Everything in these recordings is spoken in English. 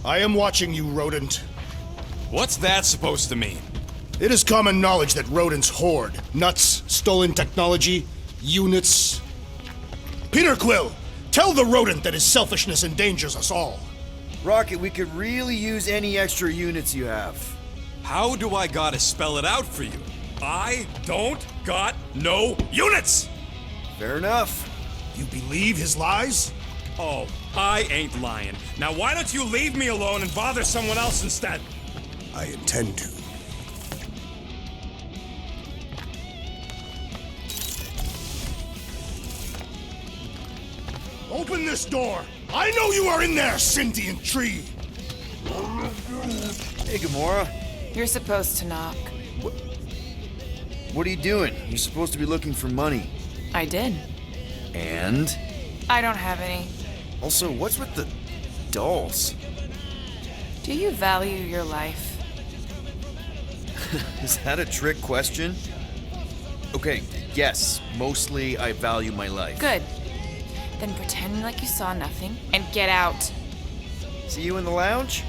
I am watching you, rodent. What's that supposed to mean? It is common knowledge that rodents hoard nuts, stolen technology, units. Peter Quill, tell the rodent that his selfishness endangers us all. Rocket, we could really use any extra units you have. How do I gotta spell it out for you? I don't got no units! Fair enough. You believe his lies? Oh, I ain't lying. Now why don't you leave me alone and bother someone else instead? I intend to. Open this door! I know you are in there, sentient tree! Hey, Gamora. You're supposed to knock. What are you doing? You're supposed to be looking for money. I did. And? I don't have any. Also, what's with the dolls? Do you value your life? Is that a trick question? Okay, yes, mostly I value my life. Good. Then pretend like you saw nothing and get out. See you in the lounge?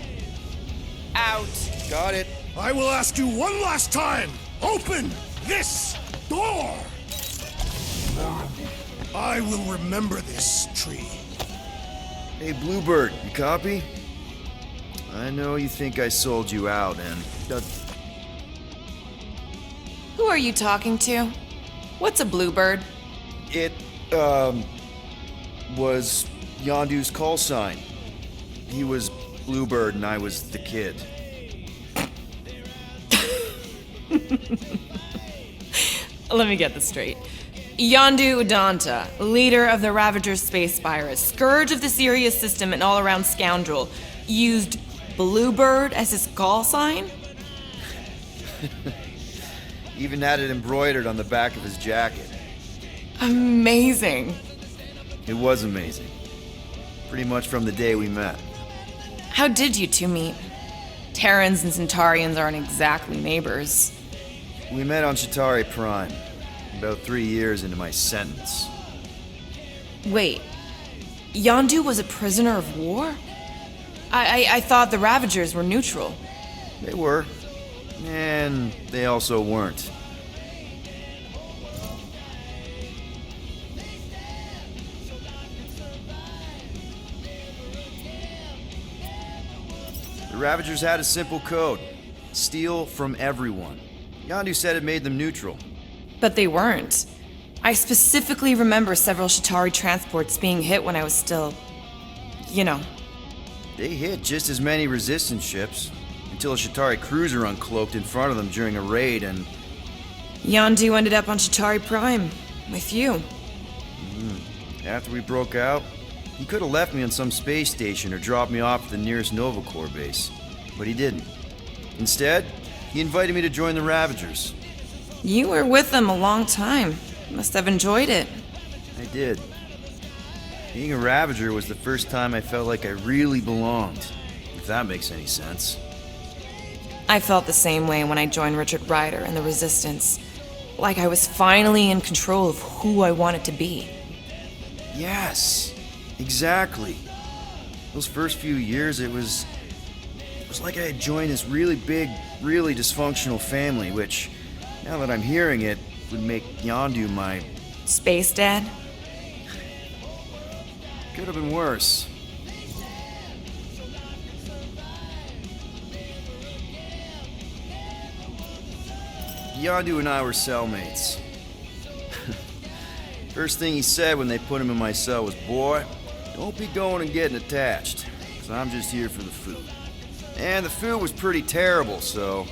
Out. Got it. I will ask you one last time! Open this door! I will remember this, tree. Hey, Bluebird, you copy? I know you think I sold you out, and... Who are you talking to? What's a bluebird? It, was Yondu's call sign. He was Bluebird and I was the kid. Let me get this straight. Yondu Udanta, leader of the Ravager's space virus, scourge of the Sirius system and all-around scoundrel, used Bluebird as his call sign? Even had it embroidered on the back of his jacket. Amazing. It was amazing. Pretty much from the day we met. How did you two meet? Terrans and Centaurians aren't exactly neighbors. We met on Chitauri Prime, about 3 years into my sentence. Wait, Yondu was a prisoner of war? I thought the Ravagers were neutral. They were. And they also weren't. The Ravagers had a simple code. Steal from everyone. Yondu said it made them neutral. But they weren't. I specifically remember several Chitauri transports being hit when I was still... you know. They hit just as many resistance ships, until a Chitauri cruiser uncloaked in front of them during a raid and... Yondu ended up on Chitauri Prime, with you. After we broke out, he could have left me on some space station or dropped me off at the nearest Nova Corps base. But he didn't. Instead, he invited me to join the Ravagers. You were with them a long time. Must have enjoyed it. I did. Being a Ravager was the first time I felt like I really belonged, if that makes any sense. I felt the same way when I joined Richard Ryder and the Resistance. Like I was finally in control of who I wanted to be. Yes, exactly. Those first few years, it was like I had joined this really big, really dysfunctional family, which, now that I'm hearing it, would make Yondu my... Space Dad? Could have been worse. Yondu and I were cellmates. First thing he said when they put him in my cell was, "Boy, don't be going and getting attached, 'cause I'm just here for the food." And the food was pretty terrible, so...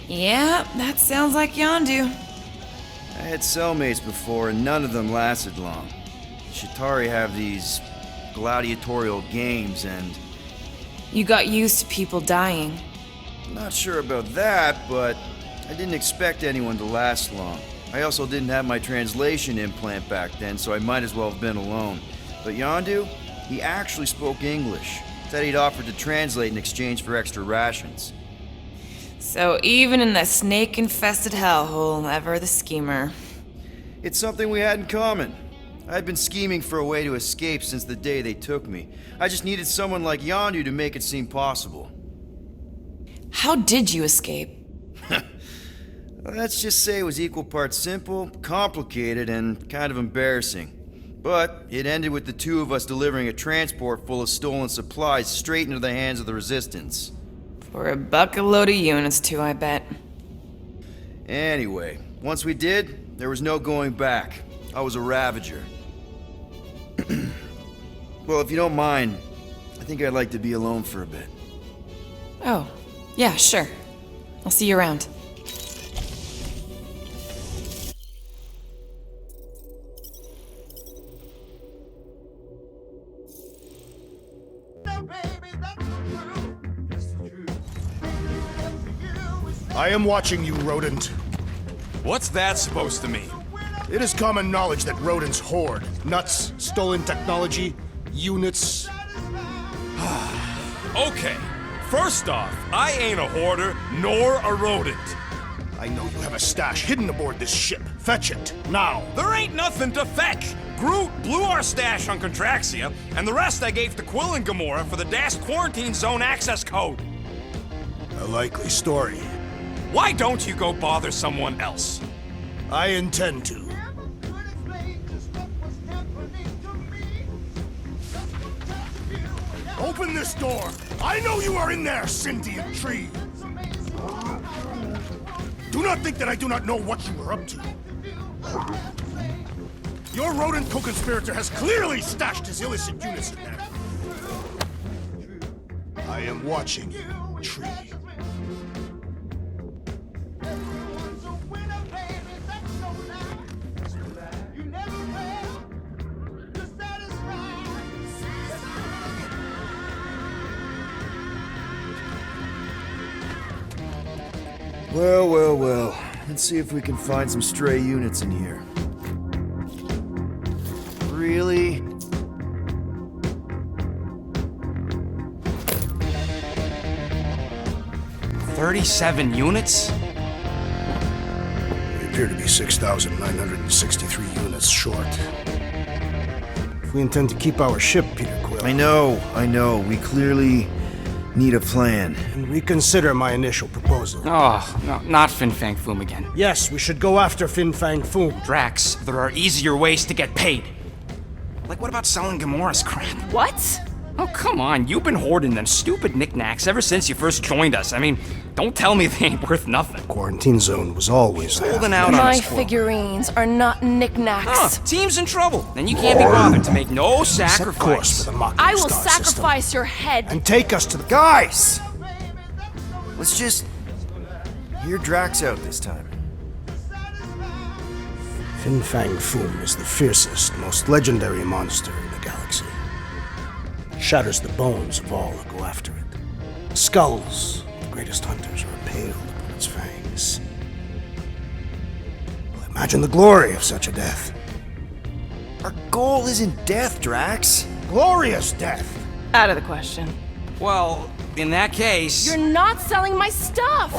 Yeah, that sounds like Yondu. I had cellmates before, and none of them lasted long. Chitauri have these gladiatorial games, and... You got used to people dying. I'm not sure about that, but I didn't expect anyone to last long. I also didn't have my translation implant back then, so I might as well have been alone. But Yondu, he actually spoke English. Said he'd offered to translate in exchange for extra rations. So even in the snake-infested hellhole, ever the schemer. It's something we had in common. I'd been scheming for a way to escape since the day they took me. I just needed someone like Yondu to make it seem possible. How did you escape? Let's just say it was equal parts simple, complicated, and kind of embarrassing. But it ended with the two of us delivering a transport full of stolen supplies straight into the hands of the Resistance. For a bucket load of units too, I bet. Anyway, once we did, there was no going back. I was a Ravager. Well, if you don't mind, I think I'd like to be alone for a bit. Oh, yeah, sure. I'll see you around. I am watching you, rodent. What's that supposed to mean? It is common knowledge that rodents hoard nuts, stolen technology, units. Okay, first off, I ain't a hoarder nor a rodent. I know you have a stash hidden aboard this ship. Fetch it, now. There ain't nothing to fetch. Groot blew our stash on Contraxia, and the rest I gave to Quill and Gamora for the DAS quarantine zone access code. A likely story. Why don't you go bother someone else? I intend to. Open this door! I know you are in there, sentient tree! Do not think that I do not know what you are up to. Your rodent co-conspirator has clearly stashed his illicit units in there. I am watching you, tree. Well. Let's see if we can find some stray units in here. Really? $37 units? We appear to be 6,963 units short. If we intend to keep our ship, Peter Quill, I know. We clearly need a plan. and reconsider my initial proposal. Oh, no, not Fin Fang Foom again. Yes, we should go after Fin Fang Foom. Drax, there are easier ways to get paid. Like, what about selling Gamora's crap? What? Oh, come on, you've been hoarding them stupid knickknacks ever since you first joined us. I mean, don't tell me they ain't worth nothing. Quarantine zone was always there. Holding out on My us, Quill. figurines are not knickknacks. Huh, team's in trouble. Then you can't be bothered to make no Set course sacrifice. for the Mocking I will Star sacrifice system your head. and take us to the Guys! Let's just hear Drax out this time. Fin Fang Foom is the fiercest, most legendary monster in the galaxy. It shatters the bones of all who go after it. The skulls of the greatest hunters are impaled upon its fangs. Well, imagine the glory of such a death. Our goal isn't death, Drax. Glorious death! Out of the question. Well, in that case... You're not selling my stuff!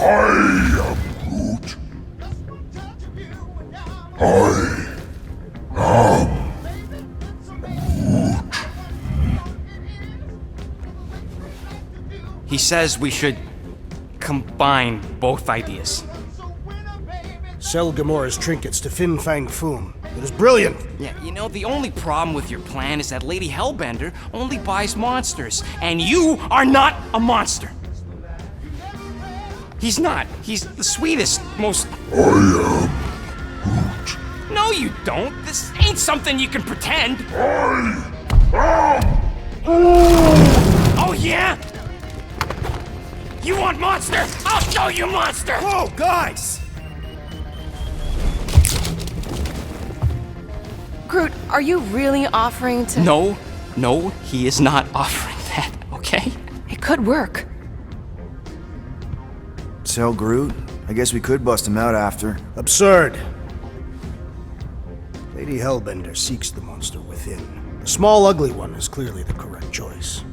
He says we should combine both ideas. Sell Gamora's trinkets to Fin Fang Foom. It is brilliant! Yeah, you know, the only problem with your plan is that Lady Hellbender only buys monsters, and you are not a monster. He's not. He's the sweetest, most... No, you don't. This ain't something you can pretend. Oh, yeah? You want monster? I'll show you monster! Whoa, guys! Groot, are you really offering to... No, he is not offering that, okay? It could work. Sell Groot? I guess we could bust him out after. Absurd! Lady Hellbender seeks the monster within. The small, ugly one is clearly the correct choice.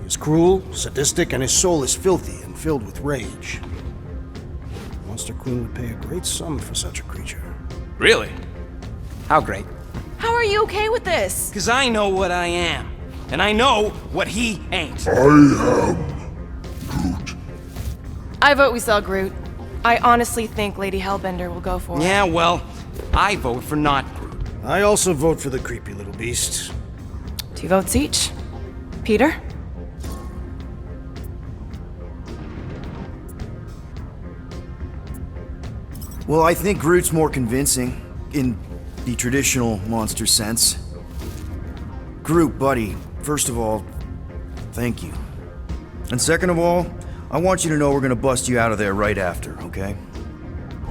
He is cruel, sadistic, and his soul is filthy and filled with rage. The Monster Queen would pay a great sum for such a creature. Really? How great? How are you okay with this? Because I know what I am. And I know what he ain't. I vote we sell Groot. I honestly think Lady Hellbender will go for it. Yeah, well, I vote for not Groot. I also vote for the creepy little beast. 2 votes each. Peter? Well, I think Groot's more convincing, in the traditional monster sense. Groot, buddy, first of all, thank you. And second of all, I want you to know we're gonna bust you out of there right after, okay?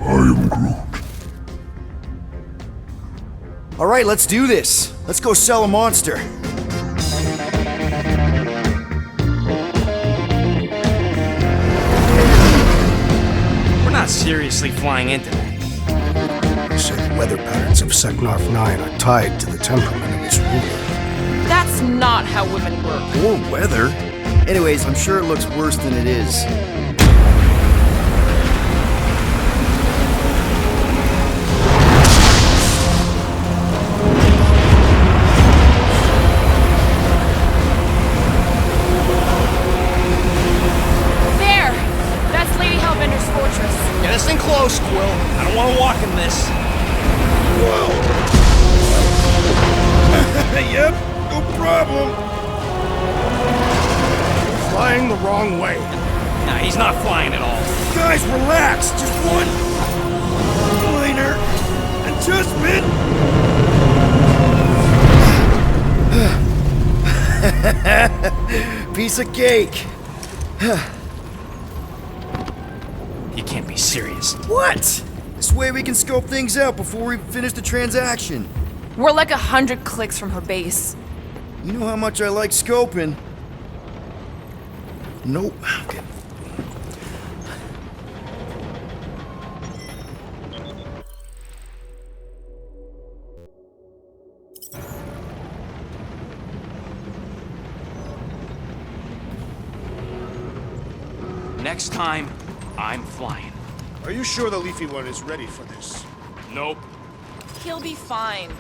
I am Groot. Alright, let's do this. Let's go sell a monster. We're not seriously flying into that. They say the weather patterns of Seknarf 9 are tied to the temperament of its ruler. That's not how women work. Or weather. Anyways, I'm sure it looks worse than it is. There! That's Lady Hellbender's fortress. Get us in close, Quill. I don't want to walk in this. Yep, no problem. Flying the wrong way. Nah, he's not flying at all. Guys, relax. Just one minor adjustment. Piece of cake. You can't be serious. What? This way we can scope things out before we finish the transaction. We're like 100 clicks from her base. You know how much I like scoping. Nope. Okay. Next time, I'm flying. Are you sure the Leafy one is ready for this? Nope. He'll be fine.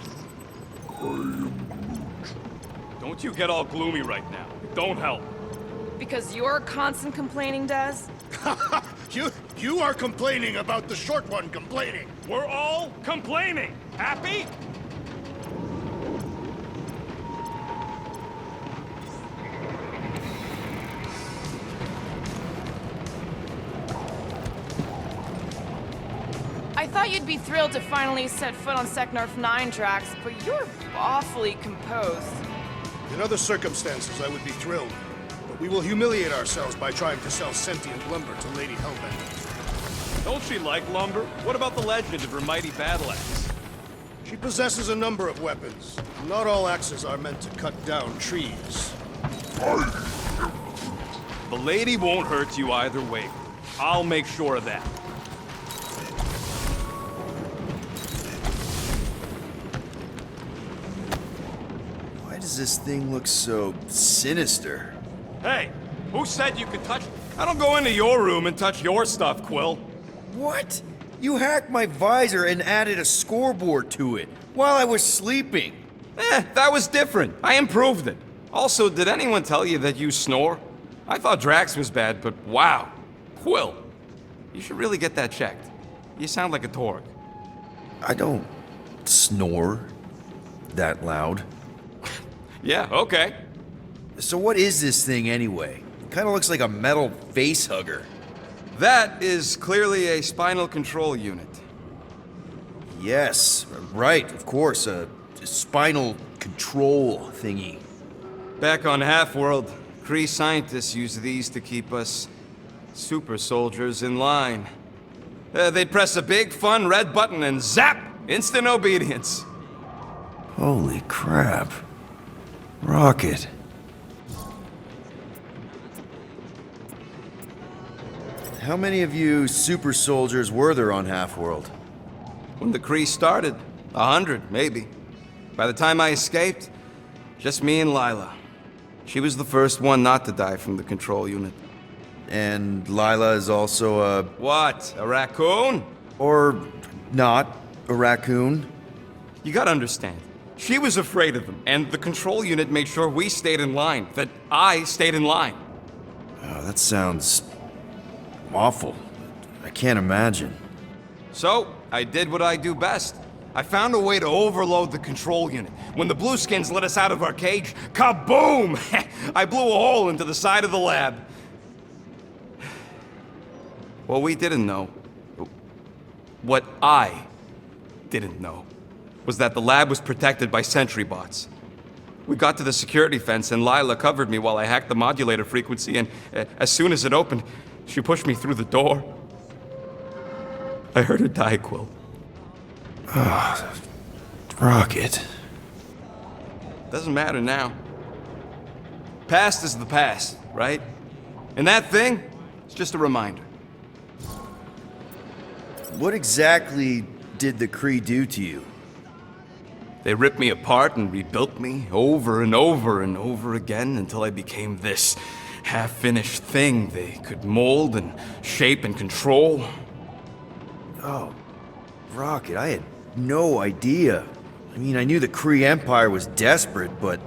Don't you get all gloomy right now. It don't help. Because your constant complaining does? You are complaining about the short one complaining. We're all complaining. Happy? I thought you'd be thrilled to finally set foot on Seknarf 9 tracks, but you're awfully composed. In other circumstances, I would be thrilled. But we will humiliate ourselves by trying to sell sentient lumber to Lady Hellbender. Don't she like lumber? What about the legend of her mighty battle axe? She possesses a number of weapons. Not all axes are meant to cut down trees. The lady won't hurt you either way. I'll make sure of that. Why does this thing look so sinister? Hey, who said you could touch... I don't go into your room and touch your stuff, Quill. What? You hacked my visor and added a scoreboard to it while I was sleeping. That was different. I improved it. Also, did anyone tell you that you snore? I thought Drax was bad, but wow. Quill, you should really get that checked. You sound like a Torg. I don't snore that loud. Yeah, okay. So what is this thing anyway? Kind of looks like a metal face hugger. That is clearly a spinal control unit. Yes, right, of course, a spinal control thingy. Back on Half-World, Kree scientists use these to keep us super soldiers in line. They'd press a big, fun red button and zap! Instant obedience. Holy crap. Rocket. How many of you super soldiers were there on Half-World? When the Kree started, 100, maybe. By the time I escaped, just me and Lila. She was the first one not to die from the control unit. And Lila is also a... What, a raccoon? or not, a raccoon? You gotta understand, She was afraid of them, and the control unit made sure we stayed in line, that I stayed in line. Oh, that sounds awful. I can't imagine. So, I did what I do best. I found a way to overload the control unit. When the Blueskins let us out of our cage, kaboom! I blew a hole into the side of the lab. What we didn't know, what I didn't know, was that the lab was protected by sentry bots. We got to the security fence and Lila covered me while I hacked the modulator frequency, and as soon as it opened, she pushed me through the door. I heard her die, Quill. Rocket. Doesn't matter now. Past is the past, right? And that thing, it's just a reminder. What exactly did the Kree do to you? They ripped me apart and rebuilt me over and over and over again until I became this half-finished thing they could mold and shape and control. Oh, Rocket, I had no idea. I mean, I knew the Kree Empire was desperate, but...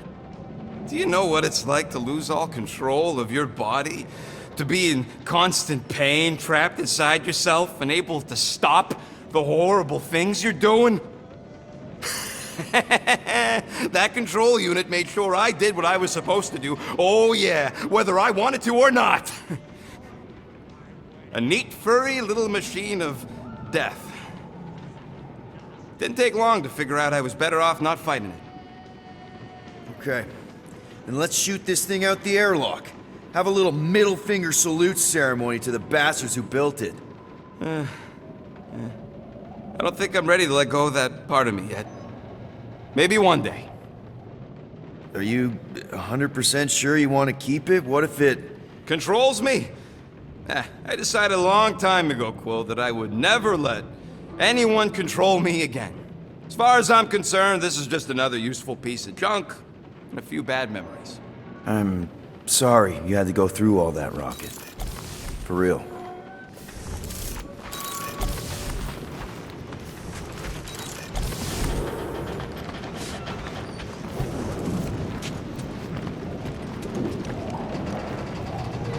Do you know what it's like to lose all control of your body? To be in constant pain, trapped inside yourself, unable to stop the horrible things you're doing? That control unit made sure I did what I was supposed to do. Oh yeah, whether I wanted to or not. A neat, furry little machine of death. Didn't take long to figure out I was better off not fighting it. Okay. Then let's shoot this thing out the airlock. Have a little middle finger salute ceremony to the bastards who built it. I don't think I'm ready to let go of that part of me yet. Maybe one day. Are you 100% sure you want to keep it? What if it... Controls me? I decided a long time ago, Quill, that I would never let anyone control me again. As far as I'm concerned, this is just another useful piece of junk and a few bad memories. I'm sorry you had to go through all that, Rocket. For real.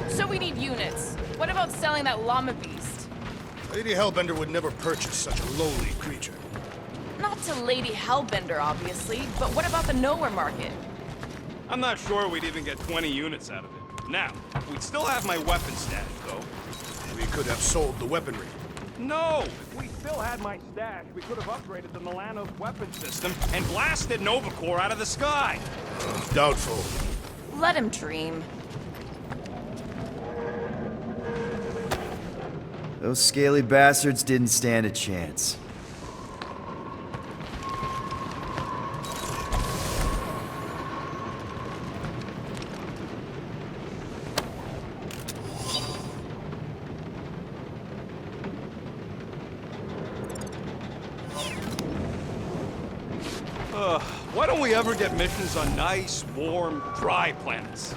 So we need units. What about selling that llama beast? Lady Hellbender would never purchase such a lowly creature. Not to Lady Hellbender, obviously, but what about the nowhere market? I'm not sure we'd even get 20 units out of it. Now, we'd still have my weapon stash, though. We could have sold the weaponry. No! If we still had my stash, we could have upgraded the Milano's weapon system and blasted Novacore out of the sky! Doubtful. Let him dream. Those scaly bastards didn't stand a chance. Why don't we ever get missions on nice, warm, dry planets?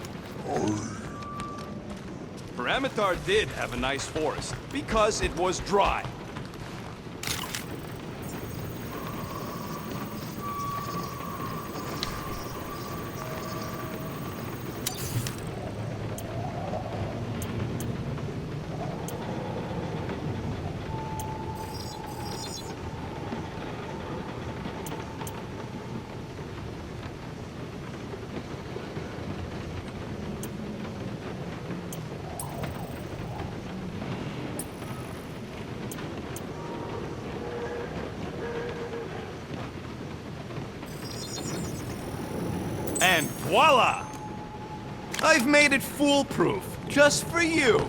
Paramitar did have a nice forest, because it was dry. And voila! I've made it foolproof, just for you.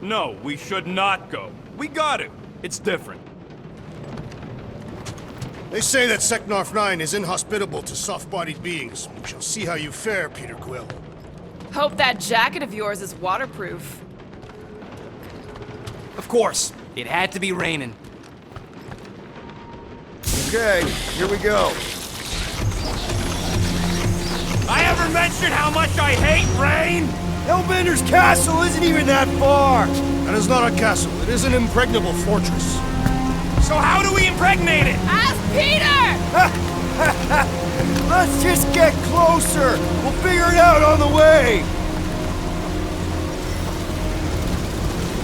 No, we should not go. We got it. It's different. They say that Seknarf 9 is inhospitable to soft-bodied beings. We shall see how you fare, Peter Quill. Hope that jacket of yours is waterproof. Of course, it had to be raining. Okay, here we go. I ever mentioned how much I hate rain? Hellbender's castle isn't even that far! That is not a castle. It is an impregnable fortress. So how do we impregnate it? Ask Peter! Let's just get closer! We'll figure it out on the way!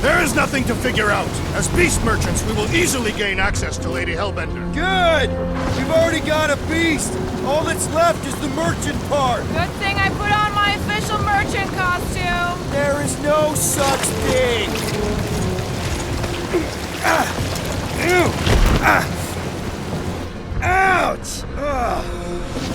There is nothing to figure out. As beast merchants, we will easily gain access to Lady Hellbender. Good! We've already got a beast! All that's left is the merchant part! Good thing I put on my official merchant costume. There is no such thing! Ouch!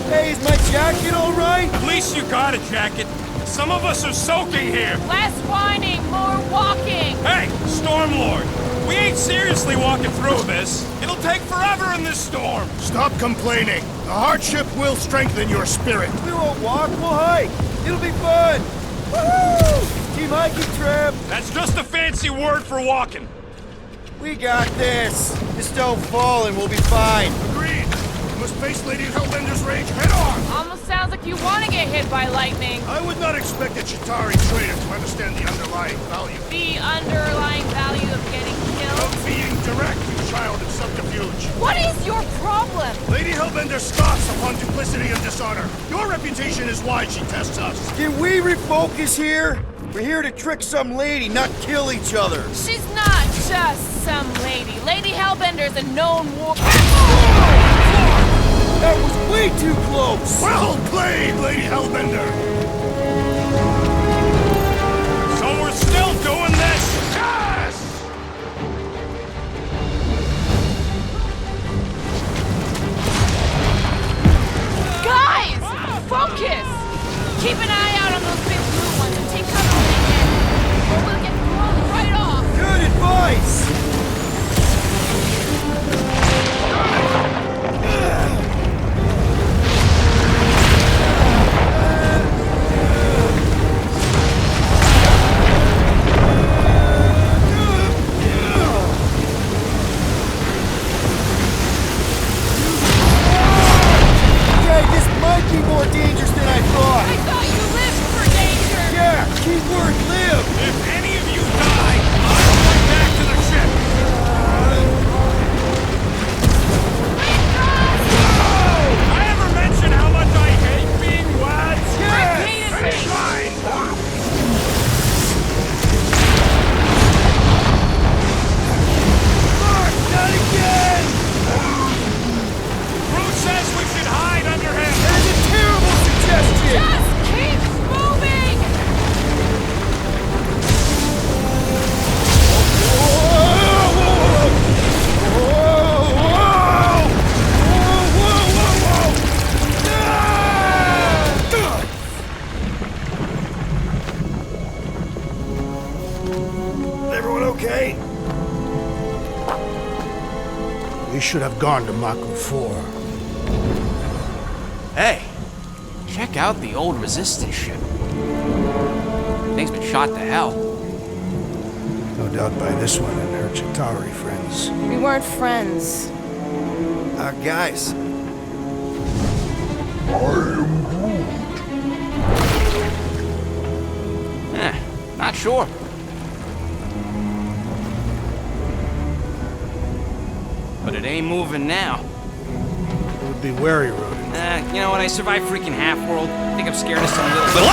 Hey, is my jacket all right? At least you got a jacket. Some of us are soaking here. Less whining, more walking. Hey, Stormlord, we ain't seriously walking through this. It'll take forever in this storm. Stop complaining. The hardship will strengthen your spirit. We won't walk, we'll hike! It'll be fun! Woohoo! Team hiking trip! That's just a fancy word for walking. We got this! Just don't fall and we'll be fine. Agreed. We must face Lady Hellbender's rage head on. Almost sounds like you want to get hit by lightning. I would not expect a Chitauri trader to understand the underlying value. The underlying value of getting killed. Of being direct, you child of subterfuge. What is your problem? Lady Hellbender scoffs upon duplicity and dishonor. Your reputation is why she tests us. Can we refocus here? We're here to trick some lady, not kill each other. She's not just some lady. Lady Hellbender's a known war... That was way too close! Well played, Lady Hellbender. So we're still doing this? Yes! Guys! Focus! Keep an eye out on those big blue ones and take cover when they hit. Or we'll get thrown right off. Good advice! Okay, this might be more dangerous than I thought. I thought you lived for danger. Yeah, keyword live! If any of you die, I'll go back to the ship. I ever mention how much I hate being wet? Repeatedly. Mark, not again! Groot says we should hide under him. That is a terrible suggestion! Just keep moving! Everyone okay? We should have gone to Maku 4. Hey, check out the old resistance ship. Thing's been shot to hell. No doubt by this one and her Chitauri friends. We weren't friends. Guys. Not sure. But it ain't moving now. It would be wary, Rodin. You know what? I survived freaking Half-World. I think I'm scared of some little...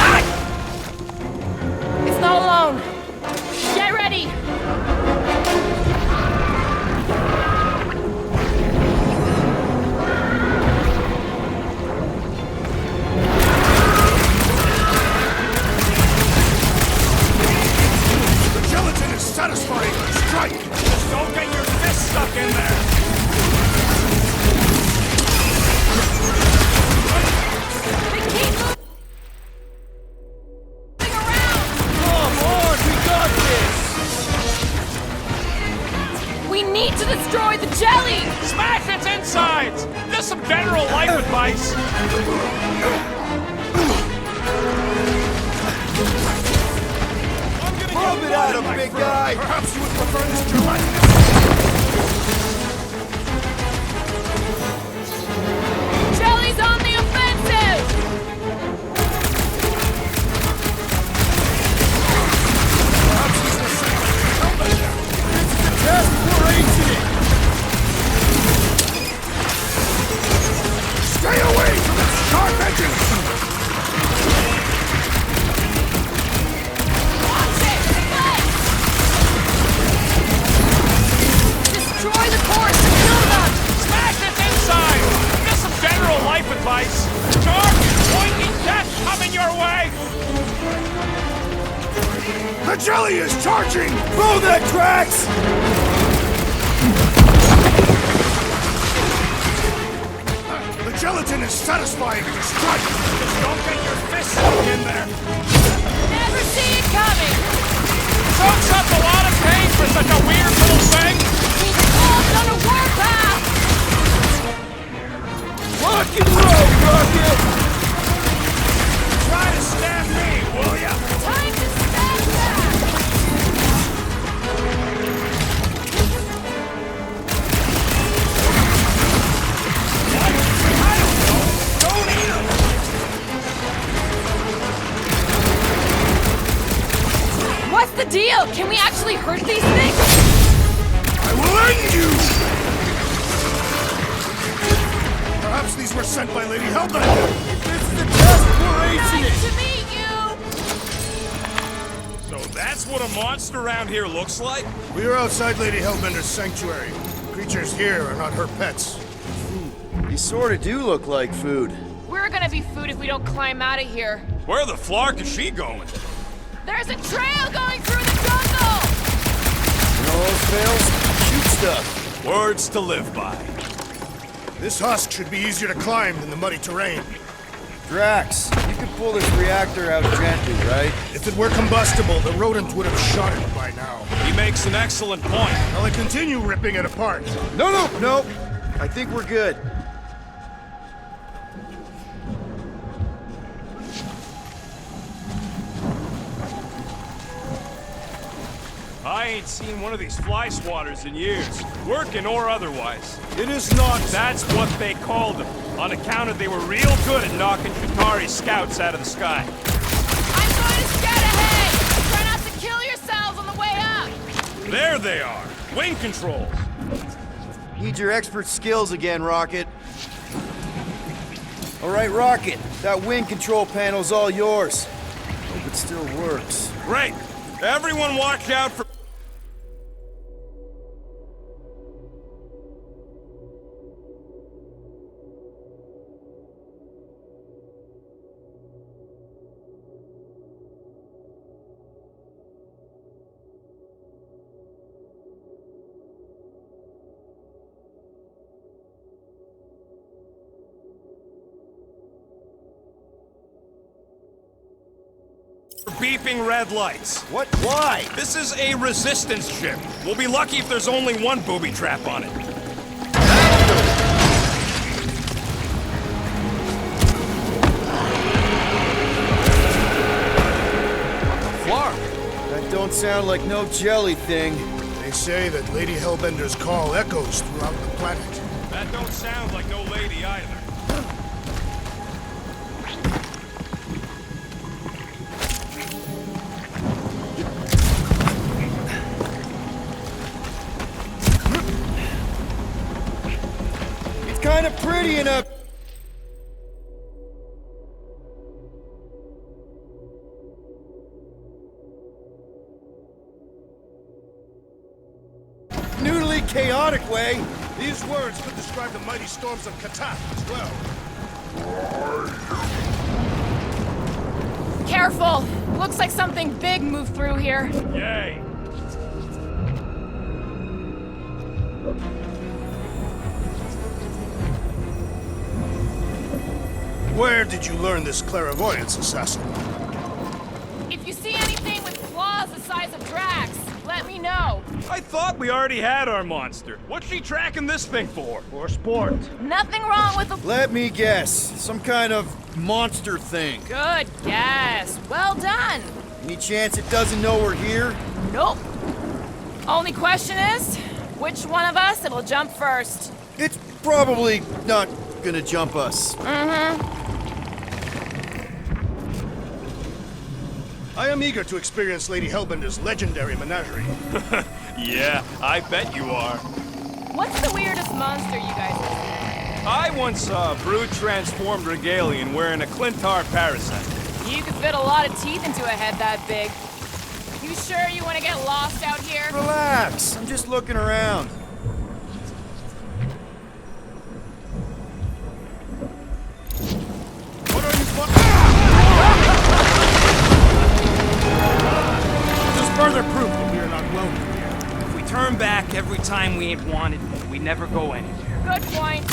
It's not alone. Get ready! The gelatin is satisfying. Strike! Just don't get your fist stuck in there. They keep moving around! Come on, we Vice! Rub it out, a big guy! Perhaps you would prefer this gelatinous... Jelly's on the offensive! Perhaps he's the same. Help us now. This is a test for incident. Stay away from its sharp edges! Watch it! Play! Destroy the course and kill them! Smash it inside! Get some general life advice! Charge! Pointing death coming your way! The jelly is charging! Blow that, Drax! The gelatin is satisfying your strike! Just don't get your fist stuck in there! Never see it coming! Soaks up a lot of pain for such a weird little thing! He's involved on a warpath! Rock and roll, Rocket! Try to stab me, will ya? Time to stab back! I don't know! Don't eat him! What's the deal? Can we actually hurt these things? I will end you! Perhaps these were sent by Lady Hellbender! This is a test for Nice incident! to meet you! So that's what a monster around here looks like? We are outside Lady Hellbender's sanctuary. Creatures here are not her pets. You sorta do look like food. We're gonna be food if we don't climb out of here. Where the flark is she going? There's a trail going through the jungle! When all else fails, shoot stuff. Words to live by. This husk should be easier to climb than the muddy terrain. Drax, you can pull this reactor out gently, right? If it were combustible, the rodent would have shot it by now. He makes an excellent point. I'll continue ripping it apart. No. I think we're good. I ain't seen one of these fly swatters in years, working or otherwise. It is not. That's what they called them, on account of they were real good at knocking Chitauri's scouts out of the sky. I'm going to scout ahead! Try not to kill yourselves on the way up! There they are, wing controls. Need your expert skills again, Rocket. All right, Rocket, that wing control panel's all yours. Hope it still works. Great. Everyone watch out for... beeping red lights. What? Why? This is a resistance ship. We'll be lucky if there's only one booby trap on it. Flark. That don't sound like no jelly thing. They say that Lady Hellbender's call echoes throughout the planet. That don't sound like no lady either. Kind of pretty in a... noodly, chaotic way. These words could describe the mighty storms of Katath as well. Careful! Looks like something big moved through here. Yay. Where did you learn this clairvoyance, assassin? If you see anything with claws the size of Drax, let me know. I thought we already had our monster. What's she tracking this thing for? For sport. Nothing wrong with the... Let me guess. Some kind of monster thing. Good guess. Well done. Any chance it doesn't know we're here? Nope. Only question is, which one of us it'll jump first? It's probably not gonna jump us. I am eager to experience Lady Hellbender's legendary menagerie. Yeah, I bet you are. What's the weirdest monster you guys have seen? I once saw a brood transformed regalian wearing a Clintar parasite. You could fit a lot of teeth into a head that big. You sure you want to get lost out here? Relax, I'm just looking around. What are you This is further proof that we are not welcome here. If we turn back every time we ain't wanted, we never go anywhere. Good point.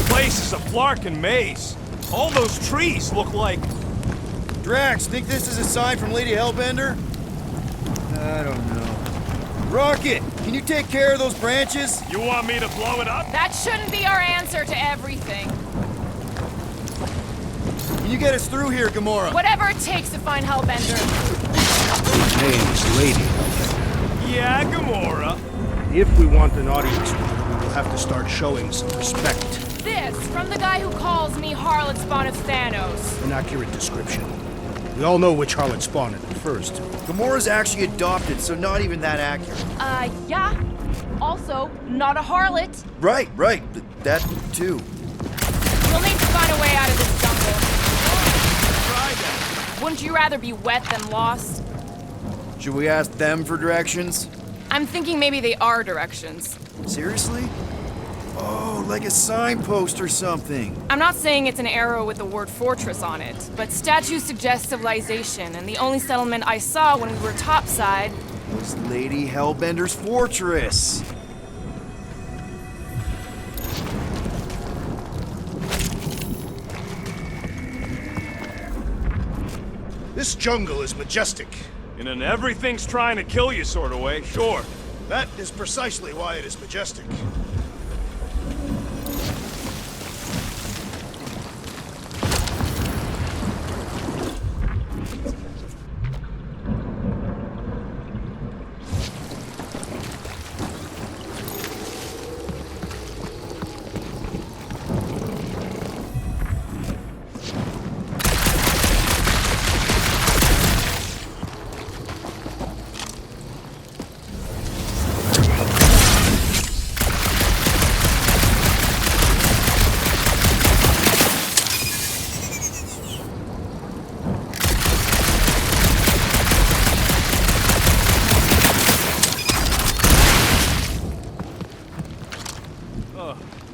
Place is a flarkin' maze. All those trees look like... Drax, think this is a sign from Lady Hellbender? I don't know. Rocket, can you take care of those branches? You want me to blow it up? That shouldn't be our answer to everything. Can you get us through here, Gamora? Whatever it takes to find Hellbender. Name is Lady. Yeah, Gamora. If we want an audience, we will have to start showing some respect. This from the guy who calls me Harlot Spawn of Thanos. An accurate description. We all know which harlot spawn it refers to. Gamora's actually adopted, so not even that accurate. Yeah. Also, not a harlot. Right. That too. We'll need to find a way out of this jungle. Try that. Wouldn't you rather be wet than lost? Should we ask them for directions? I'm thinking maybe they are directions. Seriously? Oh, like a signpost or something. I'm not saying it's an arrow with the word fortress on it, but statues suggest civilization, and the only settlement I saw when we were topside... Was Lady Hellbender's fortress. This jungle is majestic. In an everything's trying to kill you sort of way, sure. That is precisely why it is majestic.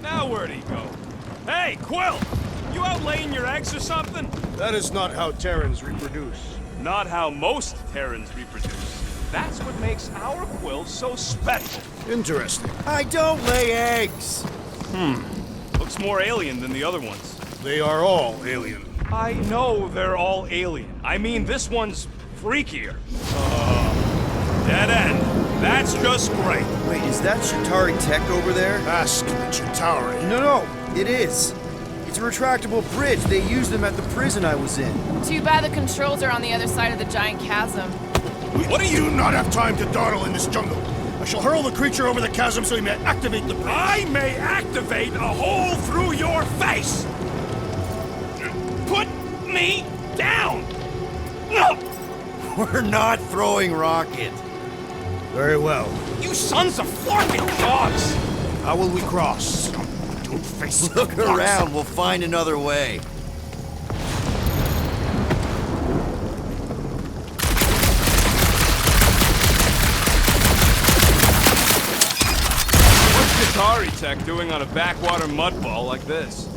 Now where'd he go? Hey, Quill! You out laying your eggs or something? That is not how Terrans reproduce. Not how most Terrans reproduce. That's what makes our Quill so special. Interesting. I don't lay eggs. Looks more alien than the other ones. They are all alien. I know they're all alien. I mean, this one's freakier. Dead end. That's just great. Wait, is that Chitauri tech over there? Ask the Chitauri. No, it is. It's a retractable bridge. They used them at the prison I was in. Too bad the controls are on the other side of the giant chasm. What do you not have time to dawdle in this jungle? I shall hurl the creature over the chasm so he may activate the bridge. I may activate a hole through your face! Put me down! We're not throwing rocket. Very well. You sons of flarping dogs! How will we cross? Don't face Look around. We'll find another way. What's Atari Tech doing on a backwater mudball like this?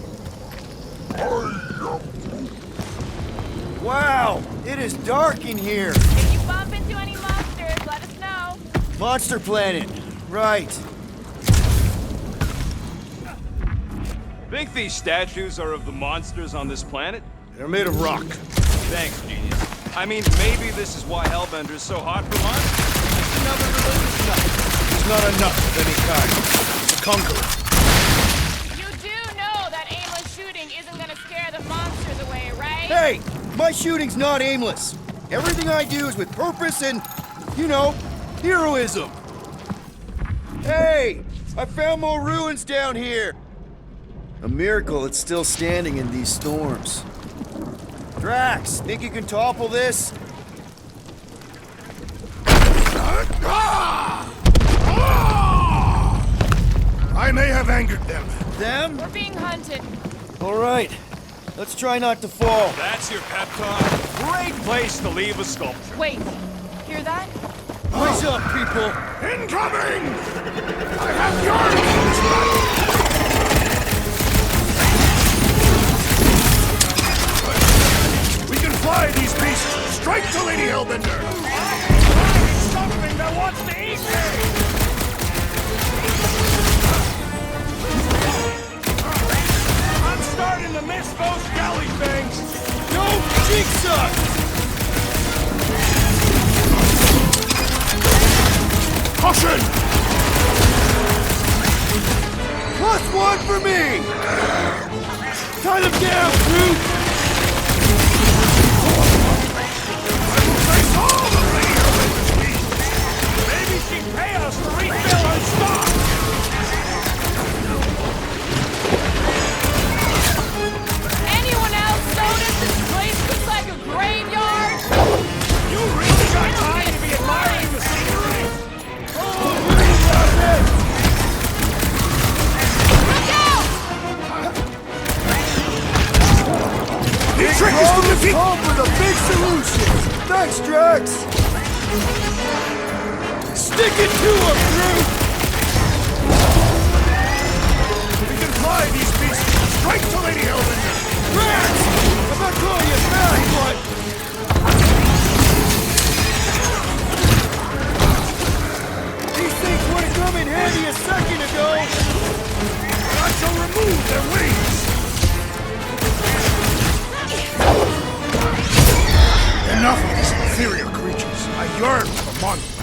Wow, it is dark in here. If you bump into any monsters, let us know. Monster Planet. Right. Think these statues are of the monsters on this planet? They're made of rock. Thanks, genius. I mean, maybe this is why Hellbender is so hot for monsters. Just another religious nut. It's not enough of any kind. It's a conqueror. You do know that aimless shooting isn't gonna scare the monsters away, right? Hey! My shooting's not aimless. Everything I do is with purpose and, you know, heroism. Hey! I found more ruins down here! A miracle it's still standing in these storms. Drax, think you can topple this? I may have angered them. Them? We're being hunted. Alright. Let's try not to fall. That's your pep talk? Great place to leave a sculpture. Wait, hear that? Rise up, people! Incoming! I have yours! We can fly these beasts straight to Lady Hellbender! Something that wants to eat me! I'm starting to miss those jelly things! No cheek suck! Caution! +1 for me! Tie them down, Groot! I saw the Lady Hellbender's beast! Maybe she'd pay us to refill her stock! Anyone else notice this place looks like a graveyard? You really got time to be admiring the scenery? Look out! The trick is to defeat... Come with a big solution! Thanks, Drax! Stick it to him, Groot! We can fly these beasts straight to Lady Hellbender! Drax! I'm not calling you back, but... These things would have come in handy a second ago! I shall remove their wings! Enough of these inferior creatures. I yearn for monsters.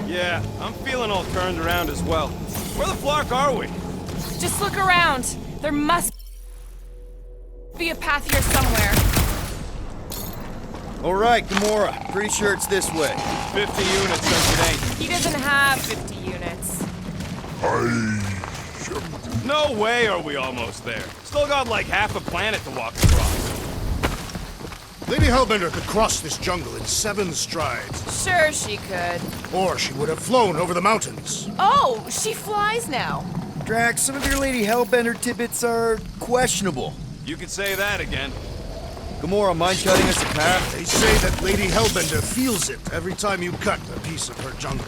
Yeah, I'm feeling all turned around as well. Where the flark are we? Just look around. There must be a path here somewhere. Alright, Gamora. Pretty sure it's this way. 50 units says it ain't. He doesn't have 50 units. No way are we almost there. Still got like half a planet to walk across. Lady Hellbender could cross this jungle in 7 strides. Sure she could. Or she would have flown over the mountains. Oh, she flies now. Drax, some of your Lady Hellbender tidbits are questionable. You could say that again. Gamora, mind cutting us a path? They say that Lady Hellbender feels it every time you cut a piece of her jungle.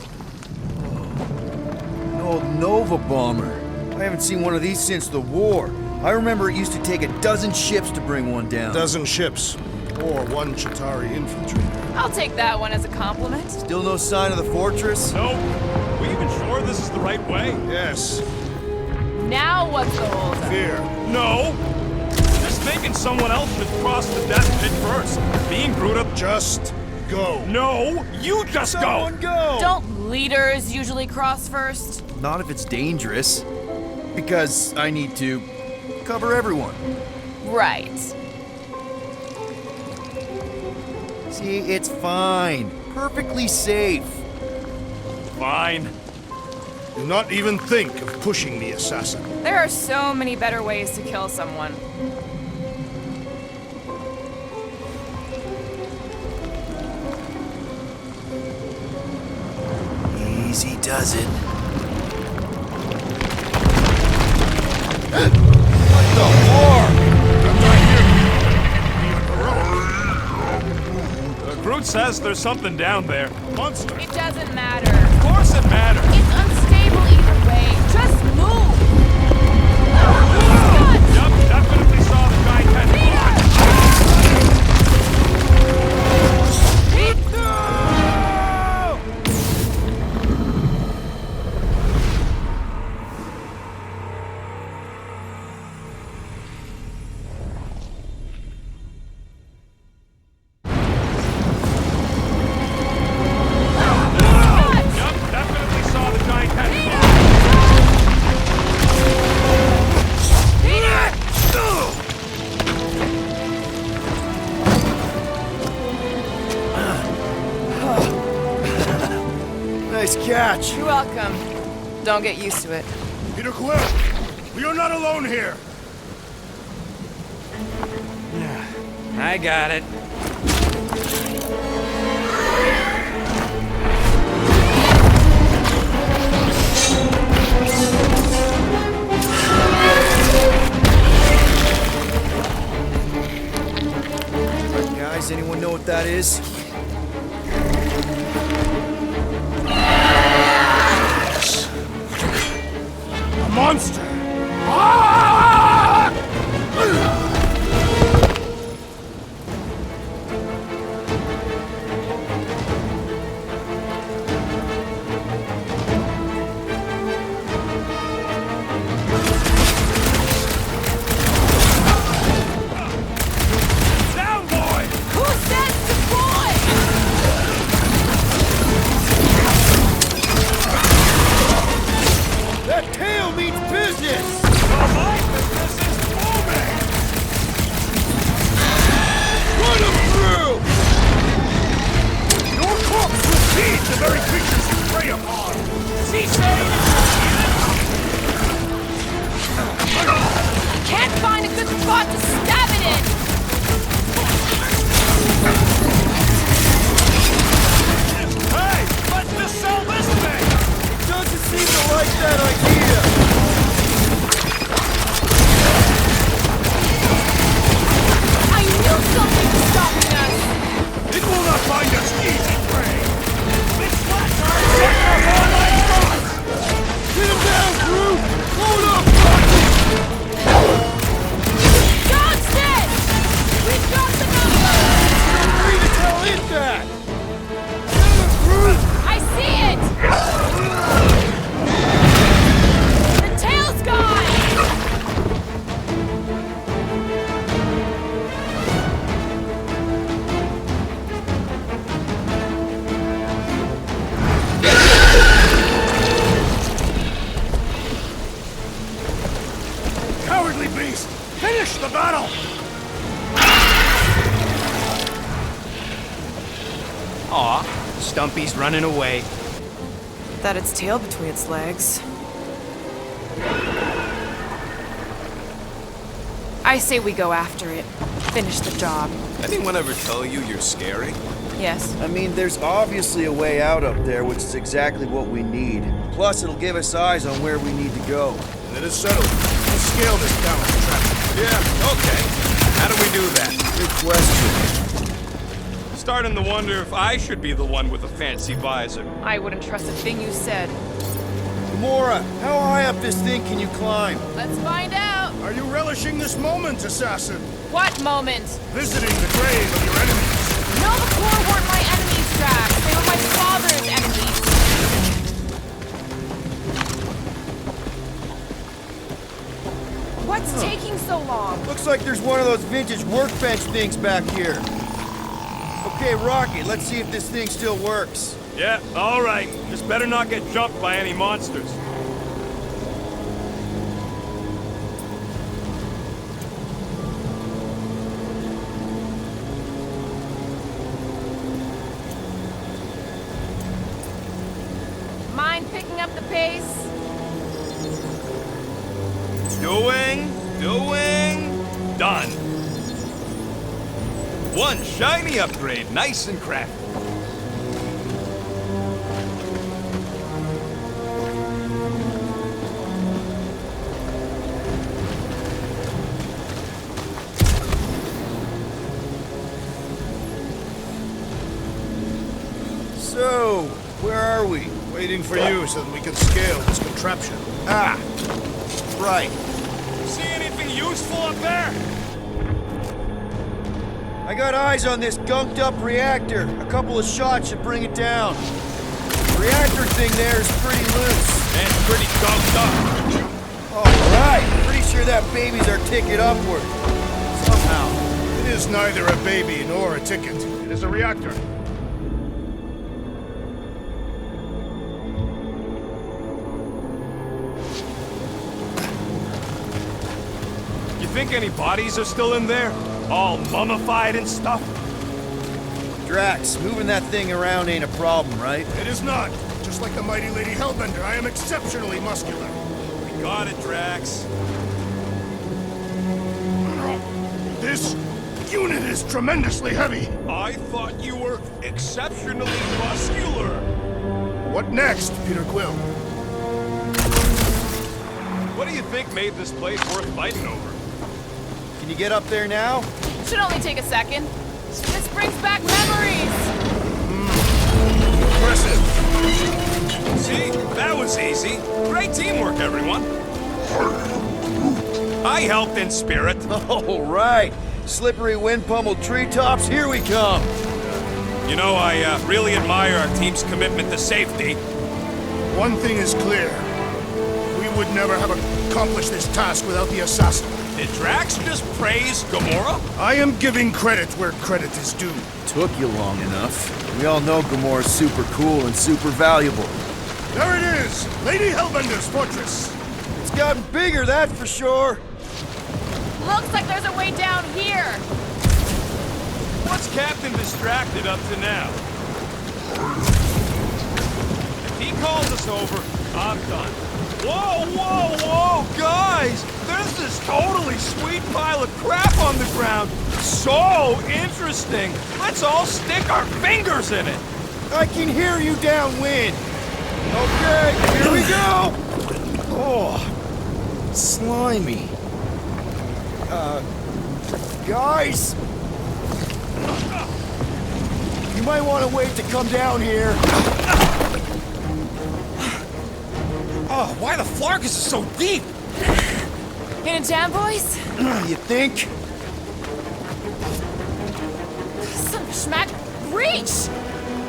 An old Nova bomber. I haven't seen one of these since the war. I remember it used to take a dozen ships to bring one down. A dozen ships. Or 1 Chitauri infantry. I'll take that one as a compliment. Still no sign of the fortress? Nope. We even sure this is the right way? Yes. Now what's the holdup? Fear. No. Just thinking someone else should cross the death pit first. Being Gruta. Just go. No, you just Someone go! Don't leaders usually cross first? Not if it's dangerous. Because I need to cover everyone. Right. See, it's fine. Perfectly safe. Fine. Do not even think of pushing me, assassin. There are so many better ways to kill someone. Easy does it. What the war? Someone says there's something down there. Monster! It doesn't matter. Of course it matters. It's unstable either way. Just move! Yup, definitely saw the giant head. Yup, definitely saw the giant head. Nice catch. You're welcome. Don't get used to it. Peter Quill! We are not alone here! I got it. Guys, anyone know what that is? A monster! Down, boy! Who says deploy? That tail means business! My business is booming! Run him through! Your corpse will feed the very creatures you prey upon! Can't find a good spot to stab it in! Hey, let's just sell this thing! Doesn't seem to like that idea! I knew something was stopping us! It will not find us easy prey! Get him down, Groot! Hold up! Johnston! We've got the number! Where the hell is that? Groot! I see it! The tail's gone! Cowardly beast! Finish the battle! Aw, Stumpy's running away. That its tail between its legs. I say we go after it. Finish the job. Anyone ever tell you you're scary? Yes. I mean, there's obviously a way out up there, which is exactly what we need. Plus, it'll give us eyes on where we need to go. It is settled. Let's scale this balance trap. Yeah, okay. How do we do that? Good question. Starting to wonder if I should be the one with a fancy visor. I wouldn't trust a thing you said. Gamora, how high up this thing can you climb? Let's find out! Are you relishing this moment, assassin? What moment? Visiting the grave of your enemies. No, the Corps weren't my enemies, Drax. They were my father's enemies. What's taking so long? Looks like there's one of those vintage workbench things back here. Okay, Rocky, let's see if this thing still works. Yeah, all right. Just better not get jumped by any monsters. Mind picking up the pace? Doing. Done. One shiny upgrade, nice and crafty. waiting for you so that we can scale this contraption. Ah, right. See anything useful up there? I got eyes on this gunked up reactor. A couple of shots should bring it down. The reactor thing there is pretty loose. And pretty gunked up. Alright, pretty sure that baby's our ticket upward. Somehow. It is neither a baby nor a ticket. It is a reactor. You think any bodies are still in there? All mummified and stuff? Drax, moving that thing around ain't a problem, right? It is not. Just like the mighty Lady Hellbender, I am exceptionally muscular. Got it, Drax. This unit is tremendously heavy. I thought you were exceptionally muscular. What next, Peter Quill? What do you think made this place worth fighting over? Can you get up there now? Should only take a second. This brings back memories. Impressive. See? That was easy. Great teamwork, everyone. I helped in spirit. All right. Slippery wind-pummeled treetops, here we come. You know, I really admire our team's commitment to safety. One thing is clear. We would never have accomplished this task without the assassin. Did Drax just praise Gamora? I am giving credit where credit is due. Took you long enough. We all know Gamora's super cool and super valuable. There it is! Lady Hellbender's fortress! It's gotten bigger, that for sure. Looks like there's a way down here. What's Captain Distracted up to now? If he calls us over, I'm done. Whoa, whoa, whoa, guys! There's this totally sweet pile of crap on the ground. So interesting. Let's all stick our fingers in it. I can hear you downwind. Okay, here we go. Oh, slimy. Guys, you might want to wait to come down here. Oh, why the Flarkus is so deep? In a jam, boys? You think? Son of a schmack. Reach!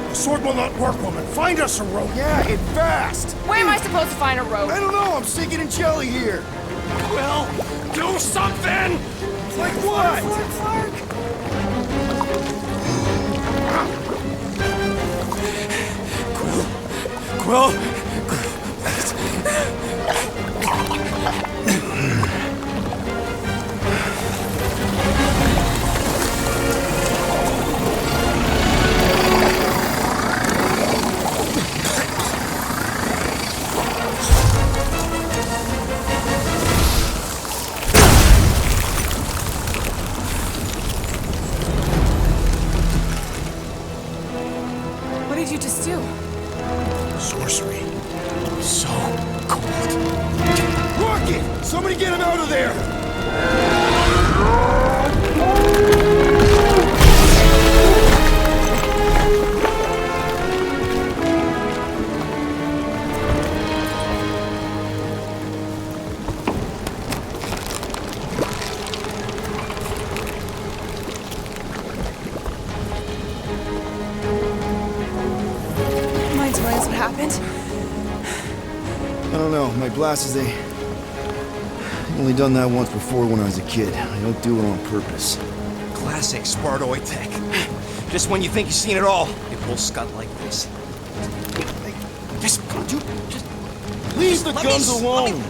The sword will not work, woman. Find us a rope. Yeah, and fast. Where am I supposed to find a rope? I don't know, I'm sinking in jelly here. Well, do something! Like what? Quill? What did you just do? Sorcery. So cold. Rocket! Somebody get him out of there! Mind telling us what happened? I don't know, my glasses, I've only done that once before when I was a kid. I don't do it on purpose. Classic Spartoid tech. Just when you think you've seen it all, it will scud like this. Just, come on, dude. Just Leave the let guns me, alone!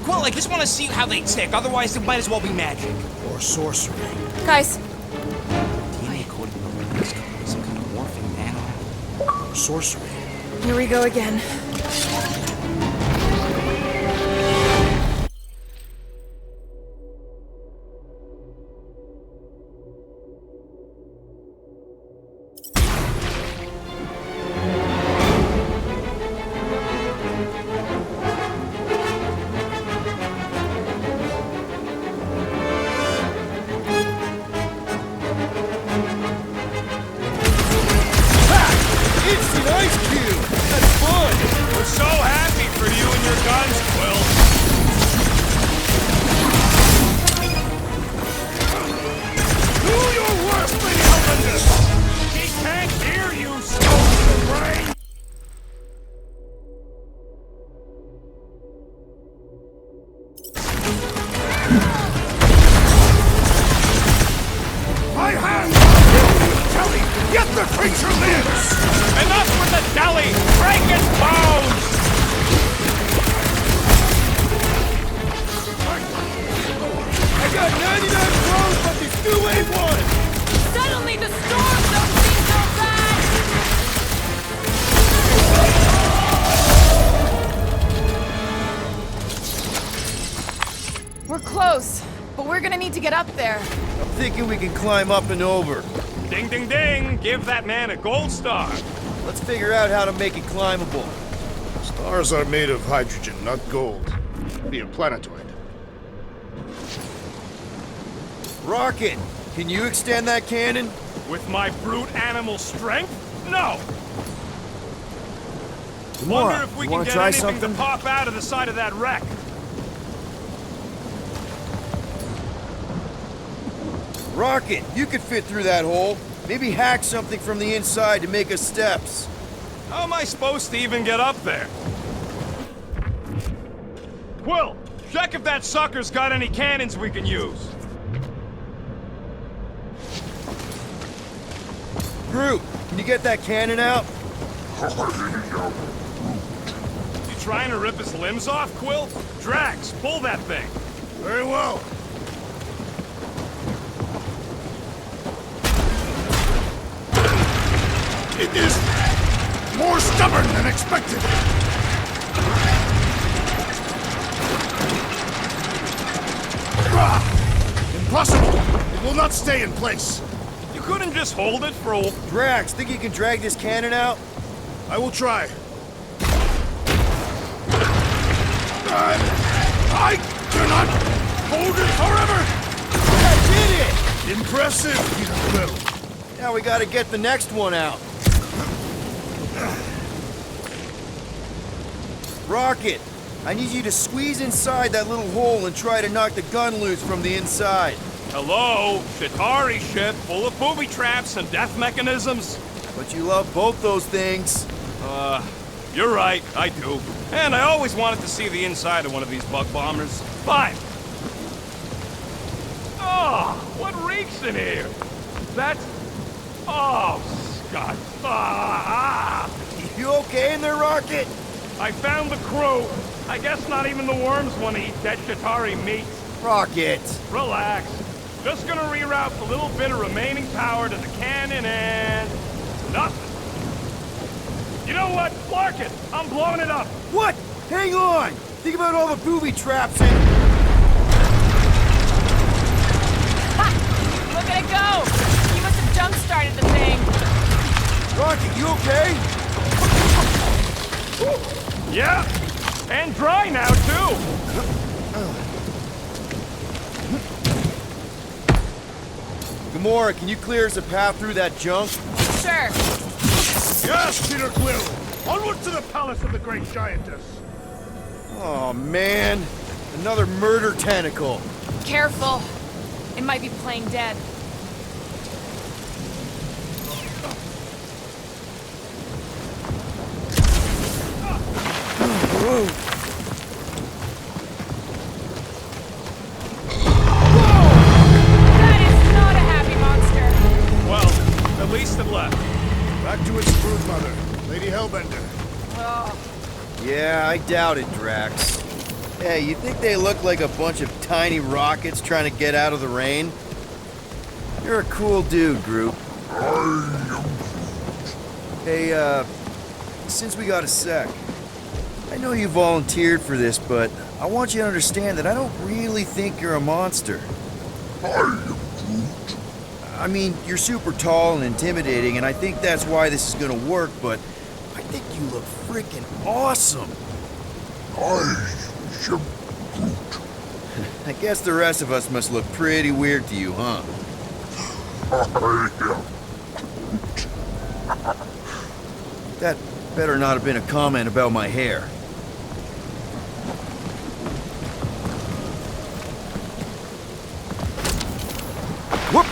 Quill, I just want to see how they tick. Otherwise, it might as well be magic. Or sorcery. Guys, DNA coding some kind of morphing nano. Or sorcery. here we go again. Instant ice cube! That's fun! close, but we're gonna need to get up there. I'm thinking we can climb up and over. Ding, ding, ding! Give that man a gold star! Let's figure out how to make it climbable. Stars are made of hydrogen, not gold. Be a planetoid. Rocket, can you extend that cannon? With my brute animal strength? No! Wonder if we can get anything to pop out of the side of that wreck. Rocket, you could fit through that hole. Maybe hack something from the inside to make us steps. How am I supposed to even get up there? Quill, check if that sucker's got any cannons we can use. Groot, can you get that cannon out? You trying to rip his limbs off, Quill? Drax, pull that thing. Very well. It is more stubborn than expected. Impossible! It will not stay in place. You couldn't just hold it for a... Drax, think you can drag this cannon out? I will try. I cannot hold it forever! I did it! Impressive, Peter Quill. Now we gotta get the next one out. Rocket, I need you to squeeze inside that little hole and try to knock the gun loose from the inside. Hello? Chitauri ship full of booby traps and death mechanisms? But you love both those things. You're right, I do. And I always wanted to see the inside of one of these bug bombers. Fine. Oh, what reeks in here? That's... Oh, Scott. You okay in there, Rocket? I found the crew. I guess not even the worms want to eat dead Chitauri meat. Rocket. Relax. Just gonna reroute the little bit of remaining power to the cannon and... nothing. You know what? Clark it! I'm blowing it up! What? Hang on! Think about all the booby traps and... Ha! Look at it go! You must have jump-started the thing. Rocket, you okay? Yeah! And dry now, too! Gamora, can you clear us a path through that junk? Sure. Yes, Peter Quill! Onward to the palace of the great giantess! Oh, man. Another murder tentacle. Careful. It might be playing dead. That is not a happy monster. Well, at least it left. Back to its brood mother, Lady Hellbender. Oh, Yeah, I doubt it, Drax. Hey, you think they look like a bunch of tiny rockets trying to get out of the rain? You're a cool dude, Groot. Hey, since we got a sec, I know you volunteered for this, but I want you to understand that I don't really think you're a monster. I mean, you're super tall and intimidating, and I think that's why this is gonna work, but I think you look freaking awesome. I guess the rest of us must look pretty weird to you, huh? That better not have been a comment about my hair. Whoop!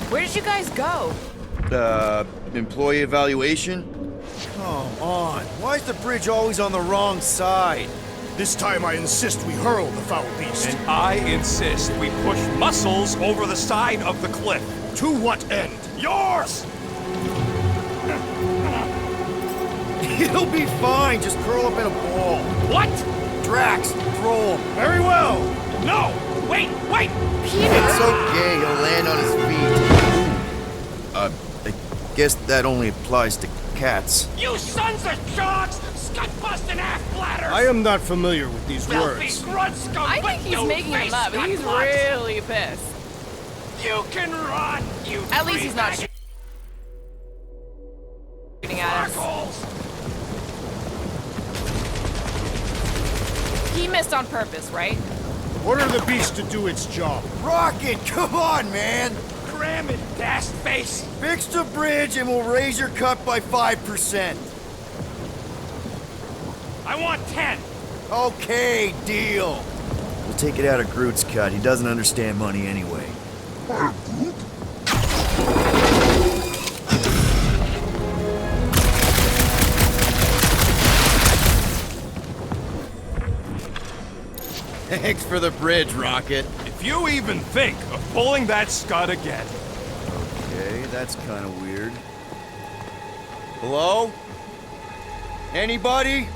where did you guys go? Employee evaluation? Come on, why is the bridge always on the wrong side? This time I insist we hurl the foul beast. And I insist we push muscles over the side of the cliff. To what end? Yours! It'll be fine, just curl up in a ball. What? Drax, throw him. Very well! No! Wait! Wait! It's okay, he'll land on his feet. I guess that only applies to cats. You sons of dogs! Scut-busting ass bladder! I am not familiar with these Filthy words. grunt scum I with think he's no making face, them up. got He's blood. really pissed. You can run, you At least he's not three-bag shooting at us. assholes. He missed on purpose, right? Order the beast to do its job. Rocket, come on, man! Cram it, dash face. Fix the bridge and we'll raise your cut by 5%. I want 10. Okay, deal. We'll take it out of Groot's cut. He doesn't understand money anyway. Thanks for the bridge, Rocket. If you even think of pulling that scud again. Okay, that's kind of weird. Hello? Anybody?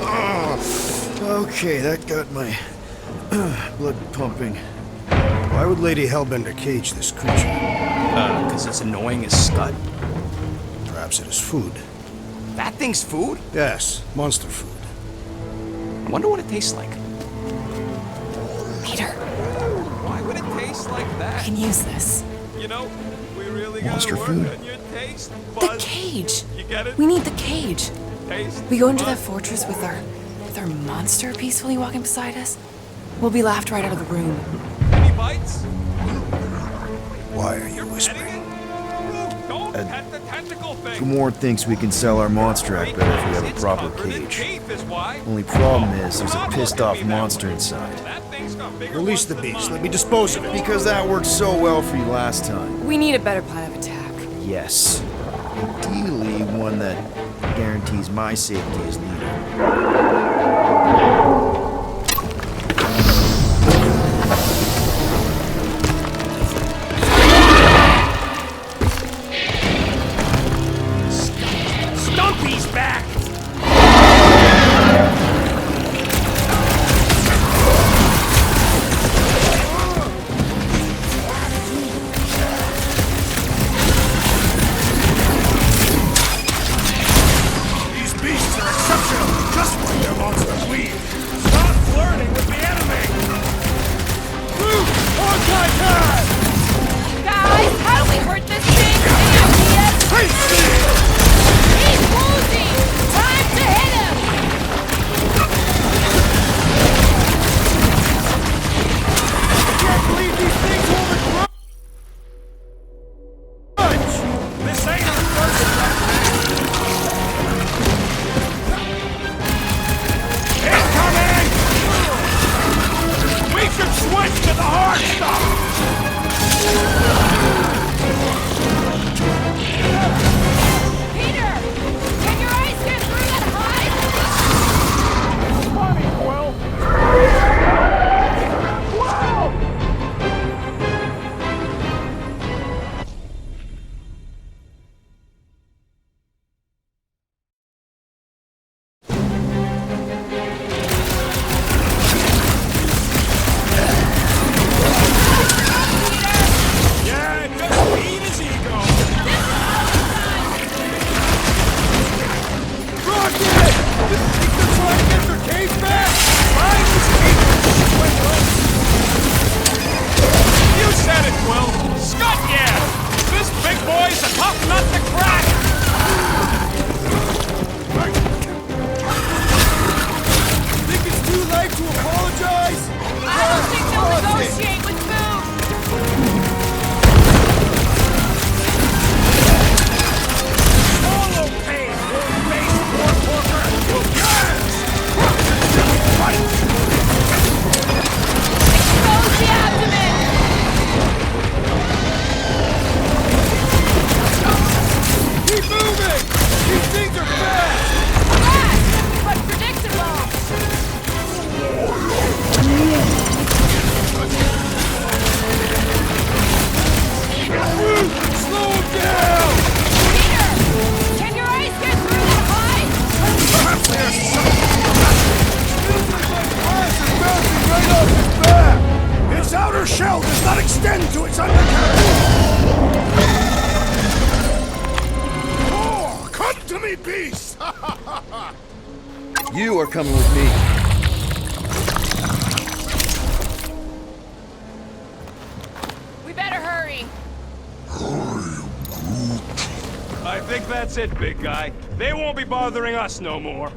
Whoa! Okay, that got my blood pumping. Why would Lady Hellbender cage this creature? Because it's annoying as scud. Perhaps it is food. That thing's food? Yes, monster food. I wonder what it tastes like. Peter, Why would it taste like I that? can use this. You know, we really Monster gotta work food. on your taste The buds. cage. You get it? We need the cage. Taste We go into that buds. fortress with our monster peacefully walking beside us. We'll be laughed right out of the room. Any bites? Why are you Petting whispering? it? Ooh, don't pet the tentacle thing. Gamorrean thinks we can sell our monster act better if we have a It's proper covered in cage. teeth is why. Only problem is there's a Stop pissed looking at off me that monster way. inside. That thing's got bigger Release ones the than beast. mine. Let me dispose of it. Because that worked so well for you last time. We need a better plan of attack. Yes. Ideally, one that guarantees my safety as leader. Stumpy's back. These beasts are exceptional, just like their monster queen. Stop flirting with the enemy. Guys, how do we hurt this thing? Any ideas? He's losing! Time to hit him! This ain't our first Incoming! We should switch to the hard stuff! Peter! Can your eyes get through that hide? Funny, Quill! Wow! Yeah, just eat his ego! Rocket! Think they're trying to get their cage back? Mine was You said it, Quill! Scott, yeah! This big boy's a tough nut to crack! Think it's too late to apologize? I don't think they'll negotiate with food! Swallow pain, old-faced pork worker! Yes! Expose the abdomen! Keep moving! These things are fast! Fast, but predictable! Slow him down! Peter! Can your eyes get through that hide? Perhaps there's something. Eyes are bouncing right off his back! Its outer shell does not extend to its undercarriage. You are coming with me. We better hurry. I think that's it, big guy. They won't be bothering us no more.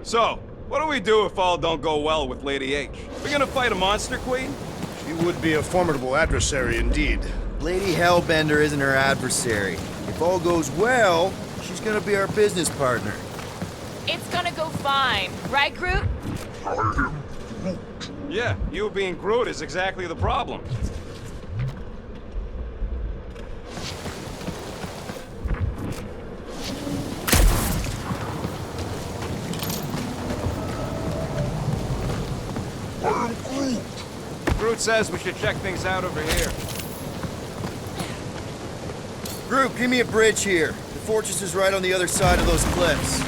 So, what do we do if all don't go well with Lady H? We gonna fight a monster queen? She would be a formidable adversary indeed. Lady Hellbender isn't her adversary. If all goes well, she's gonna be our business partner. It's gonna go fine. Right, Groot? Yeah, you being Groot is exactly the problem. Groot says we should check things out over here. Groot, give me a bridge here. The fortress is right on the other side of those cliffs.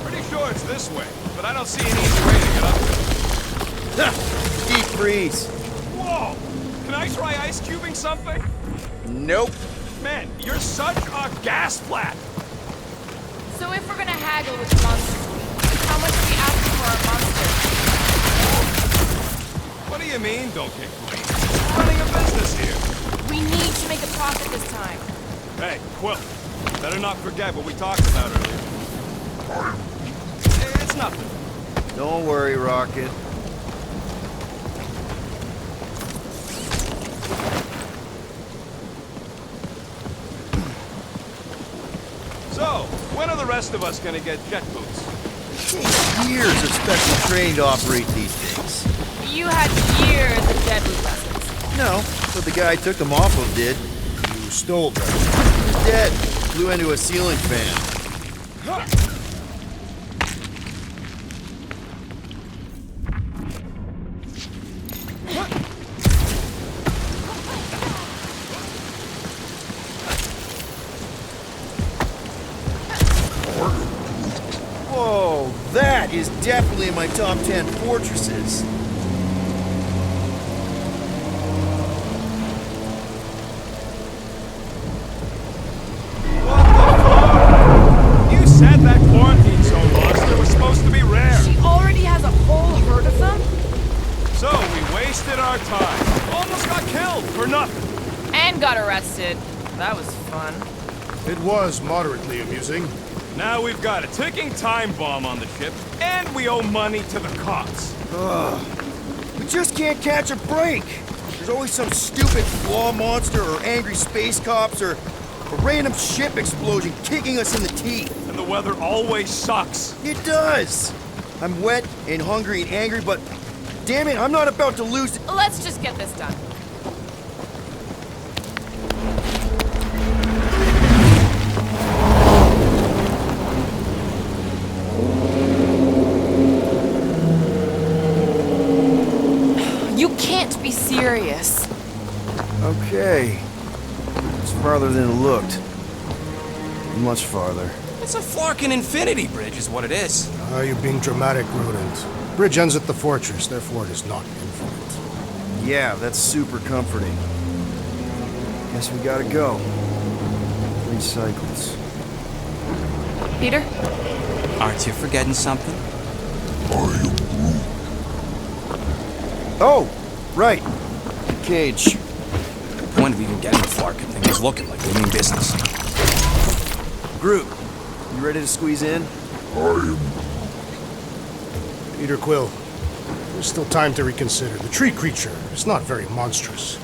Pretty sure it's this way, but I don't see an easy way to get up there. Deep freeze. Whoa! Can I try ice cubing something? Nope. Man, you're such a gas flat! So if we're gonna haggle with the monster queen, how much are we asking for our monster? What do you mean, don't get clean? We're running a business here. We need to make a profit this time. Hey, Quill, better not forget what we talked about earlier. It's nothing. Don't worry, Rocket. So, when are the rest of us gonna get jet boots? It takes years of special training to operate these things. You had years of deadly lessons. No, but the guy I took them off of did. You stole them. He's dead. Flew into a ceiling fan. Whoa, that is definitely in my top 10 fortresses. You said that quarantine zone monster was supposed to be rare. She already has a whole herd of them? So, we wasted our time. Almost got killed for nothing. And got arrested. That was fun. It was moderately amusing. Now we've got a ticking time bomb on the ship, and we owe money to the cops. We just can't catch a break. There's always some stupid flaw monster or angry space cops or a random ship explosion kicking us in the teeth. And the weather always sucks. It does. I'm wet and hungry and angry, but damn it, I'm not about to lose. Let's just get this done. You can't be serious. Okay. It's farther than it looked. Much farther. It's a Flarkin infinity bridge is what it is. You're being dramatic, Rodent. Bridge ends at the fortress, therefore it is not infinite. Yeah, that's super comforting. Guess we gotta go. 3 cycles. Peter? Aren't you forgetting something? Oh, right. Cage. The point of even getting the Flarkin thing is looking like we mean business. Groot, you ready to squeeze in? Peter Quill, there's still time to reconsider. The tree creature is not very monstrous.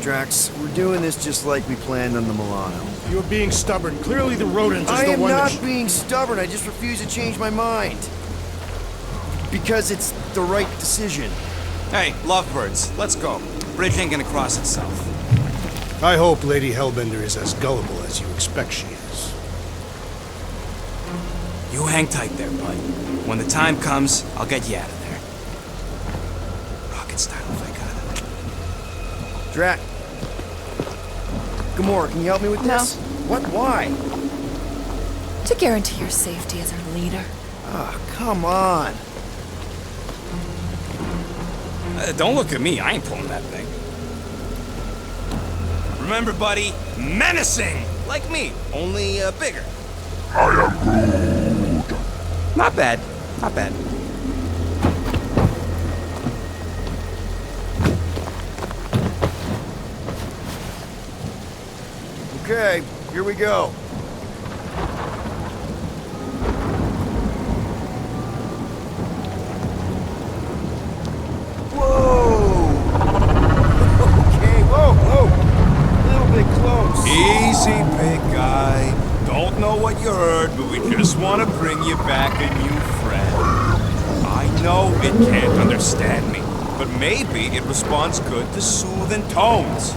Drax, we're doing this just like we planned on the Milano. You're being stubborn. Clearly the rodent is I the am one not that... being stubborn, I just refuse to change my mind. Because it's the right decision. Hey, lovebirds, let's go. Bridge ain't gonna cross itself. I hope Lady Hellbender is as gullible as you expect she is. You hang tight there, bud. When the time comes, I'll get you out of there. Rocket style if I got it. Drax. Gamora, can you help me with this? No. What? Why? To guarantee your safety as our leader. Ah, come on. Don't look at me, I ain't pulling that thing. Remember, buddy, menacing! Like me, only bigger. Not bad, not bad. Okay, here we go. Whoa! Okay, whoa! A little bit close. Easy, big guy. Don't know what you heard, but we just want to bring you back a new friend. I know it can't understand me, but maybe it responds good to soothing tones.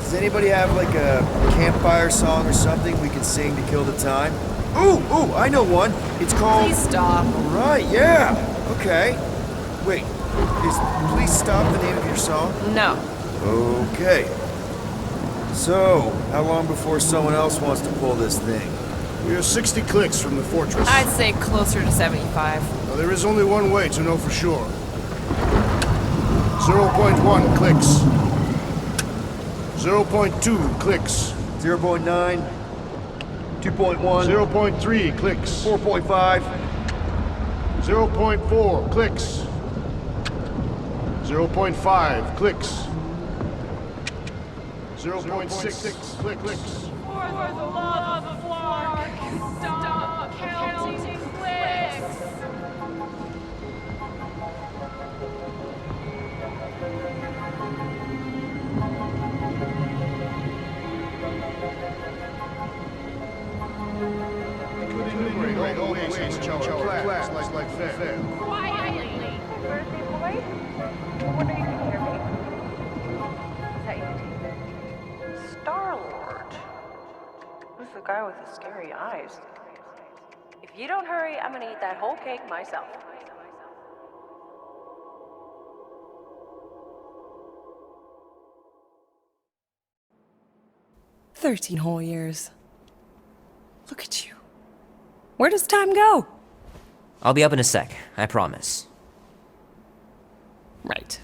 Does anybody have like a campfire song or something we can sing to kill the time? Ooh, I know one. It's called... Please stop. Right, yeah. Okay. Wait, is Please Stop the name of your song? No. Okay. So, how long before someone else wants to pull this thing? We are 60 clicks from the fortress. I'd say closer to 75. Now, there is only one way to know for sure. 0.1 clicks. 0.2 clicks. 0.9, 2.1, 0.3 clicks. 4.5, 0.4 clicks. 0.5 clicks. 0.6 clicks. For the love of Clark, stop counting clicks! We could enumerate all the ways to chow our class like fair. Quietly! Birthday boy? I wonder if you can hear me. Is that you? Star-Lord? Who's the guy with the scary eyes? If you don't hurry, I'm gonna eat that whole cake myself. "13 whole years. Look at you. Where does time go?" I'll be up in a sec, I promise. Right.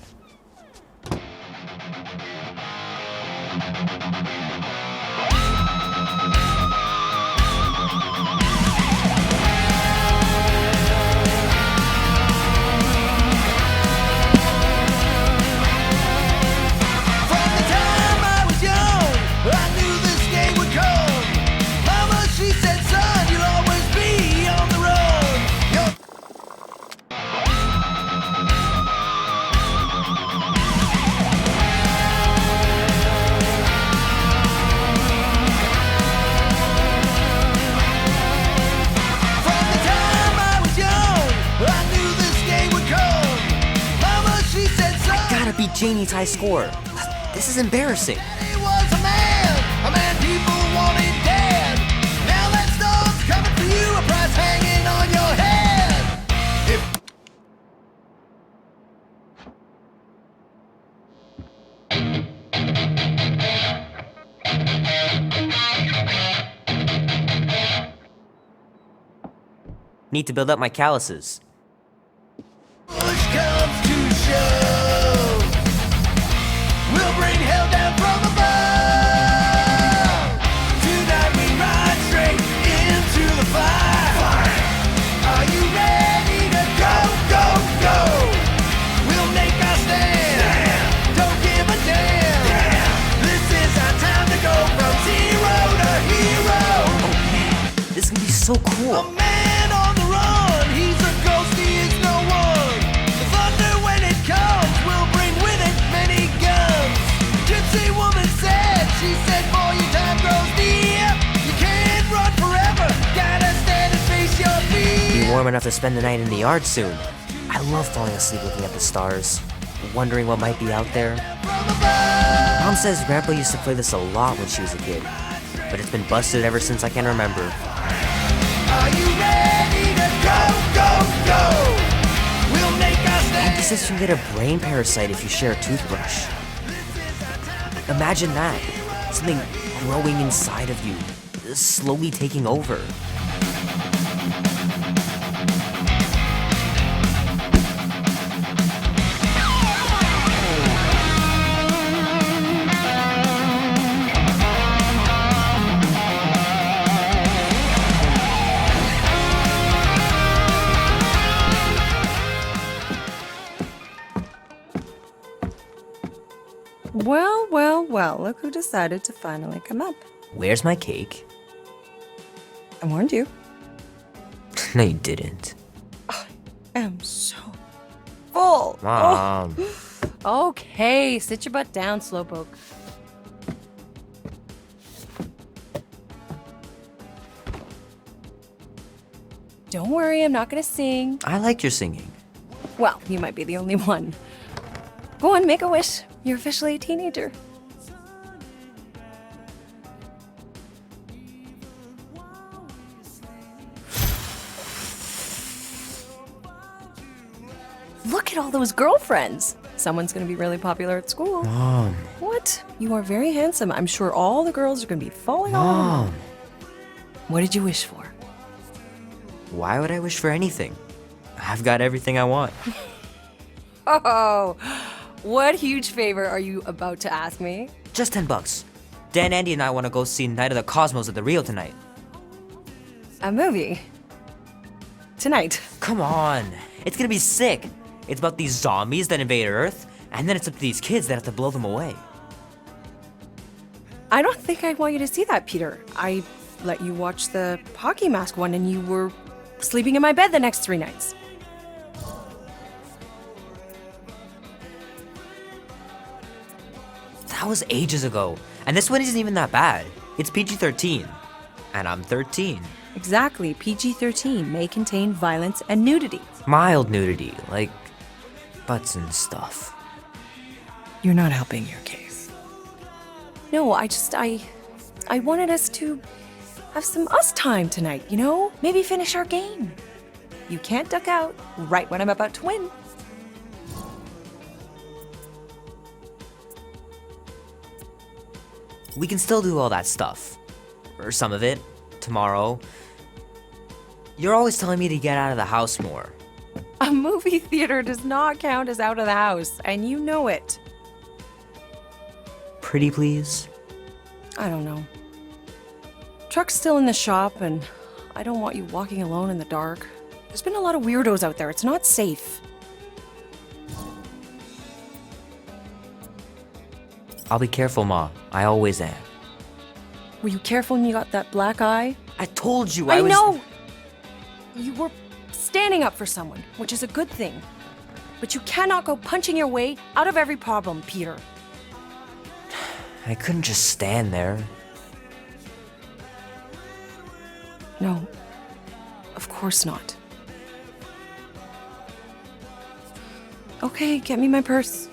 Janie's high score. This is embarrassing. He was a man people wanted dead. Now that storm's coming for you, a price hanging on your head. Need to build up my calluses. Push comes to shove, we'll bring hell down from above. Tonight we ride straight into the fire. Are you ready to go, go, go? We'll make our stand, don't give a damn. This is our time to go from zero to hero. Oh man, this is gonna be so cool. A man on the run, he's a ghost, he is no one. The thunder when it comes will bring with it many guns. Gypsy woman said, she said, boy, your time grows near. You can't run forever, gotta stand and face your fear. Be warm enough to spend the night in the yard soon. I love falling asleep looking at the stars, wondering what might be out there. From above. Mom says Grandpa used to play this a lot when she was a kid. but it's been busted ever since I can remember. Are you ready to go? We'll make our stand. He says you get a brain parasite if you share a toothbrush. Imagine that. Something growing inside of you, slowly taking over. Well, look who decided to finally come up. Where's my cake? I warned you. No, you didn't. I am so full. Mom. Oh. Okay, sit your butt down, Slowpoke. Don't worry, I'm not gonna sing. I liked your singing. Well, you might be the only one. Go on, make a wish. You're officially a teenager. Look at all those girlfriends. Someone's gonna be really popular at school. Mom. What? You are very handsome. I'm sure all the girls are gonna be falling Mom. on. What did you wish for? Why would I wish for anything? I've got everything I want. Oh, what huge favor are you about to ask me? Just $10. Dan, Andy, and I want to go see Night of the Cosmos at the Rio tonight. A movie? Tonight? Come on. It's gonna be sick. It's about these zombies that invade Earth, and then it's up to these kids that have to blow them away. I don't think I want you to see that, Peter. I let you watch the hockey mask one and you were sleeping in my bed the next 3 nights. That was ages ago. And this one isn't even that bad. It's PG-13. And I'm 13. Exactly. PG-13 may contain violence and nudity. Mild nudity, like butts and stuff. You're not helping your case. No, I wanted us to have some us time tonight, you know? Maybe finish our game. You can't duck out right when I'm about to win. We can still do all that stuff. Or some of it. Tomorrow. You're always telling me to get out of the house more. A movie theater does not count as out of the house, and you know it. Pretty please? I don't know. Truck's still in the shop, and I don't want you walking alone in the dark. There's been a lot of weirdos out there. It's not safe. I'll be careful, Ma. I always am. Were you careful when you got that black eye? I told you I was... know! You were standing up for someone, which is a good thing. But you cannot go punching your way out of every problem, Peter. I couldn't just stand there. No, of course not. Okay, get me my purse.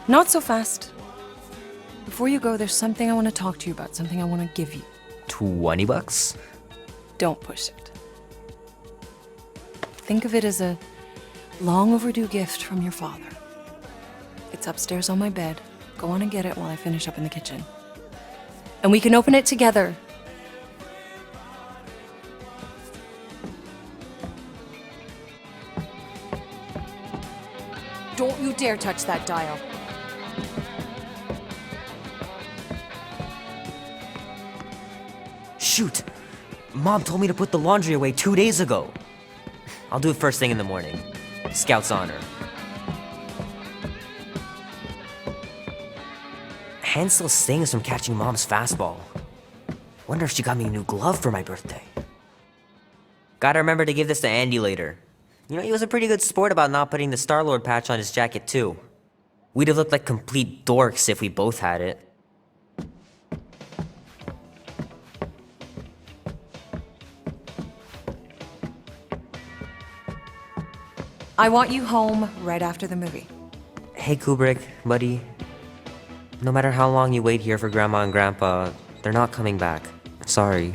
Not so fast. Before you go, there's something I want to talk to you about, something I want to give you. $20? Don't push it. Think of it as a long overdue gift from your father. It's upstairs on my bed. Go on and get it while I finish up in the kitchen. And we can open it together. Don't you dare touch that dial. Shoot! Mom told me to put the laundry away 2 days ago. I'll do it first thing in the morning. Scout's honor. Hand still stings from catching Mom's fastball. Wonder if she got me a new glove for my birthday. Gotta remember to give this to Andy later. You know, he was a pretty good sport about not putting the Star-Lord patch on his jacket too. We'd have looked like complete dorks if we both had it. I want you home right after the movie. Hey Kubrick, buddy. No matter how long you wait here for Grandma and Grandpa, they're not coming back. Sorry.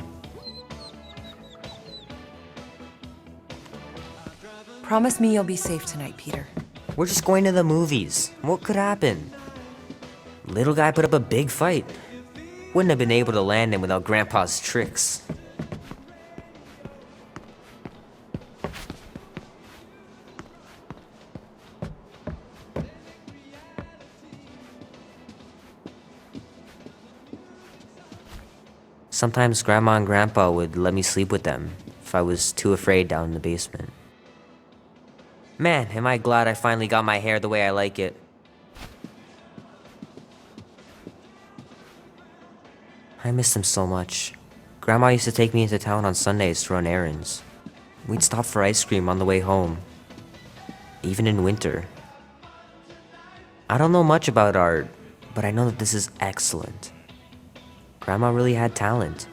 Promise me you'll be safe tonight, Peter. We're just going to the movies. What could happen? Little guy put up a big fight. Wouldn't have been able to land him without Grandpa's tricks. Sometimes Grandma and Grandpa would let me sleep with them if I was too afraid down in the basement. Man, am I glad I finally got my hair the way I like it. I miss them so much. Grandma used to take me into town on Sundays to run errands. We'd stop for ice cream on the way home, even in winter. I don't know much about art, but I know that this is excellent. Grandma really had talent.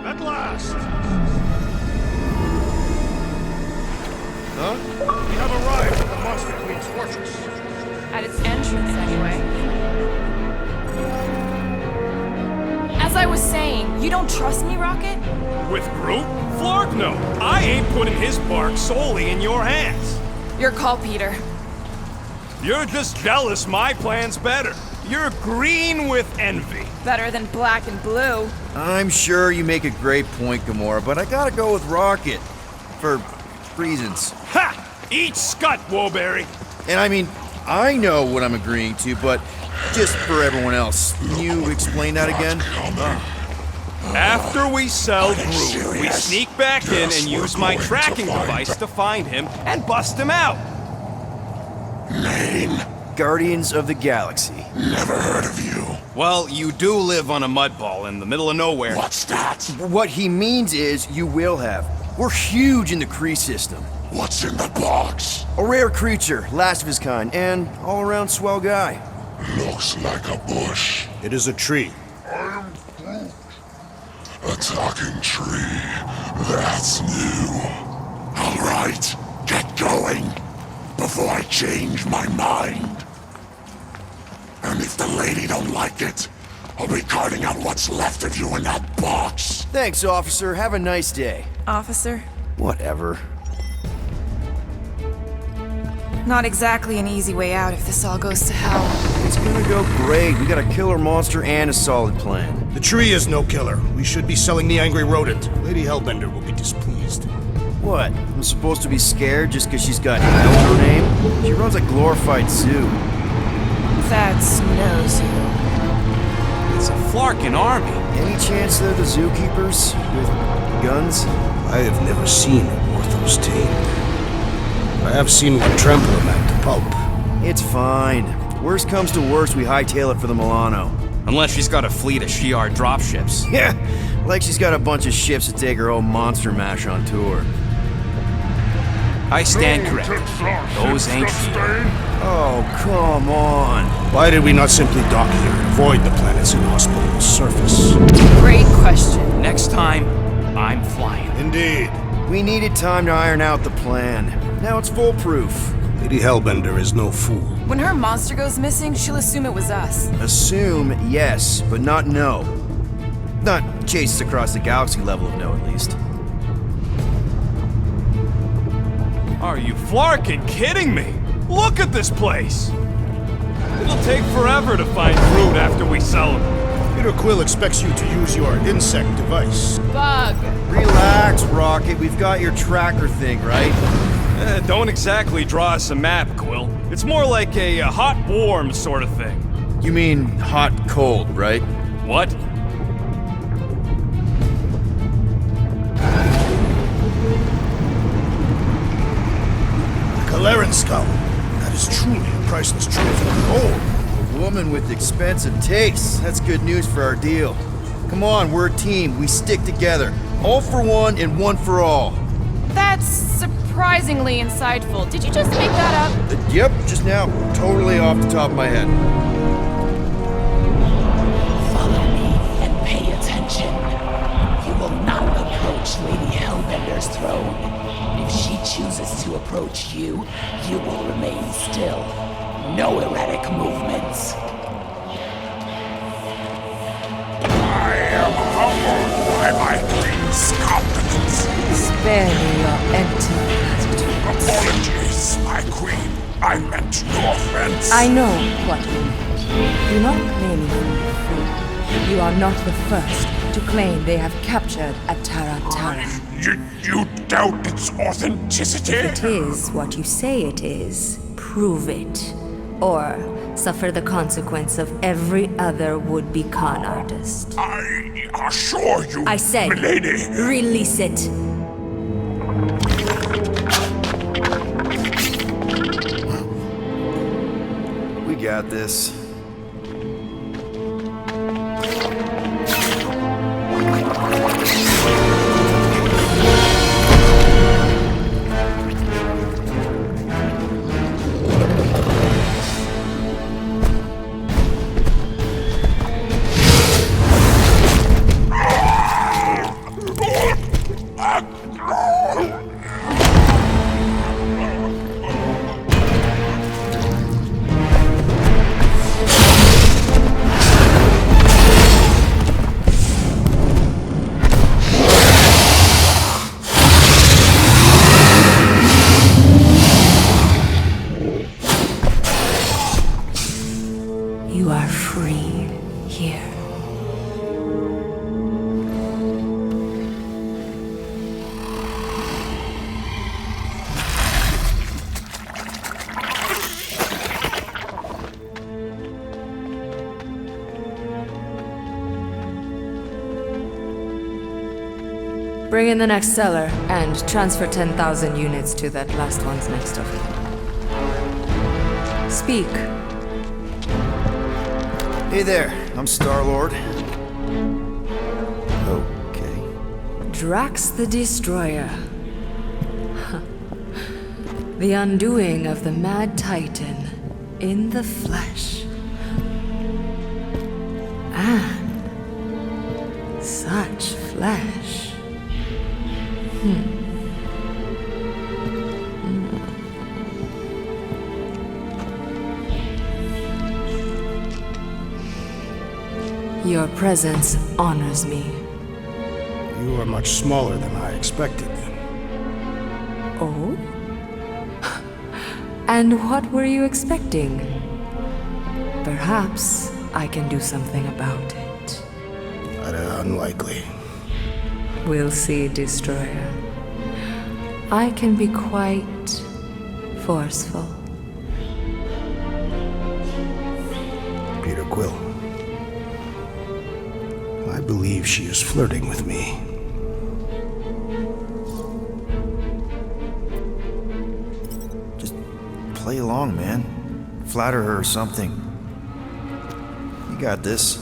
At last! Huh? We have arrived at the Monster Queen's fortress. At its entrance, anyway. As I was saying, you don't trust me, Rocket? With Groot? Flark no. I ain't putting his bark solely in your hands. Your call, Peter. You're just jealous my plan's better. You're green with envy. Better than black and blue. I'm sure you make a great point, Gamora, but I gotta go with Rocket. For reasons. Ha! Eat scut, Woberry. And I mean, I know what I'm agreeing to, but just for everyone else, can you explain that again? After we sell Groot, we sneak back in and use my tracking device to find him and bust him out. Name? Guardians of the Galaxy. Never heard of you. Well, you do live on a mud ball in the middle of nowhere. What's that? What he means is you will have. We're huge in the Kree system. What's in the box? A rare creature, last of his kind, and all-around swell guy. Looks like a bush. It is a tree. A talking tree. That's new. All right, get going before I change my mind. And if the lady don't like it, I'll be carting out what's left of you in that box. Thanks, officer. Have a nice day. Officer? Whatever. Not exactly an easy way out if this all goes to hell. It's gonna go great. We got a killer monster and a solid plan. The tree is no killer. We should be selling the angry rodent. Lady Hellbender will be displeased. What? I'm supposed to be scared just because she's got hell in her name? She runs a glorified zoo. That's no zoo. It's a Flarkin army. Any chance they're the zookeepers? With guns? I have never seen a Orthos tamed. I have seen one trample a man to pulp. It's fine. Worst comes to worst, we hightail it for the Milano. Unless she's got a fleet of Shi'ar dropships. Yeah, like she's got a bunch of ships to take her old monster mash on tour. I stand corrected. Those ain't Shi'ar. Oh, come on. Why did we not simply dock here and avoid the planet's inhospitable surface? Great question. Next time, I'm flying. Indeed. We needed time to iron out the plan. Now it's foolproof. Lady Hellbender is no fool. When her monster goes missing, she'll assume it was us. Assume, yes, but not know. Not chase us across the galaxy level of no, at least. Are you Flarkin kidding me? Look at this place! It'll take forever to find Groot after we sell him. Peter Quill expects you to use your insect device. Bug. Relax, Rocket. We've got your tracker thing, right? Don't exactly draw us a map, Quill. It's more like a hot-warm sort of thing. You mean hot-cold, right? What? Kaleran skull. That is truly a priceless trophy of gold. A woman with expensive tastes. That's good news for our deal. Come on, we're a team. We stick together. All for one and one for all. That's surprising. surprisingly insightful. Did you just make that up? Yep, just now. Totally off the top of my head. Follow me and pay attention. You will not approach Lady Hellbender's throne. If she chooses to approach you, you will remain still. No erratic movements. I am humbled by my queen's competence. Spare me your empty platitudes. Apologies, my queen. I meant no offense. I know what you meant. Do not claim me for a fool. You are not the first to claim they have captured Atara. You doubt its authenticity? If it is what you say it is, prove it. Or suffer the consequence of every other would-be con artist. I assure you, I said, milady. Release it. We got this. You are free here. Bring in the next seller and transfer 10,000 units to that last one's next of it. Speak. Hey there, I'm Star-Lord. Okay. Drax the Destroyer. The undoing of the Mad Titan in the flesh. And such flesh. Your presence honors me. You are much smaller than I expected. Oh? And what were you expecting? Perhaps I can do something about it. But unlikely. We'll see, Destroyer. I can be quite forceful. Peter Quill. I believe she is flirting with me. Just play along, man. Flatter her or something. You got this.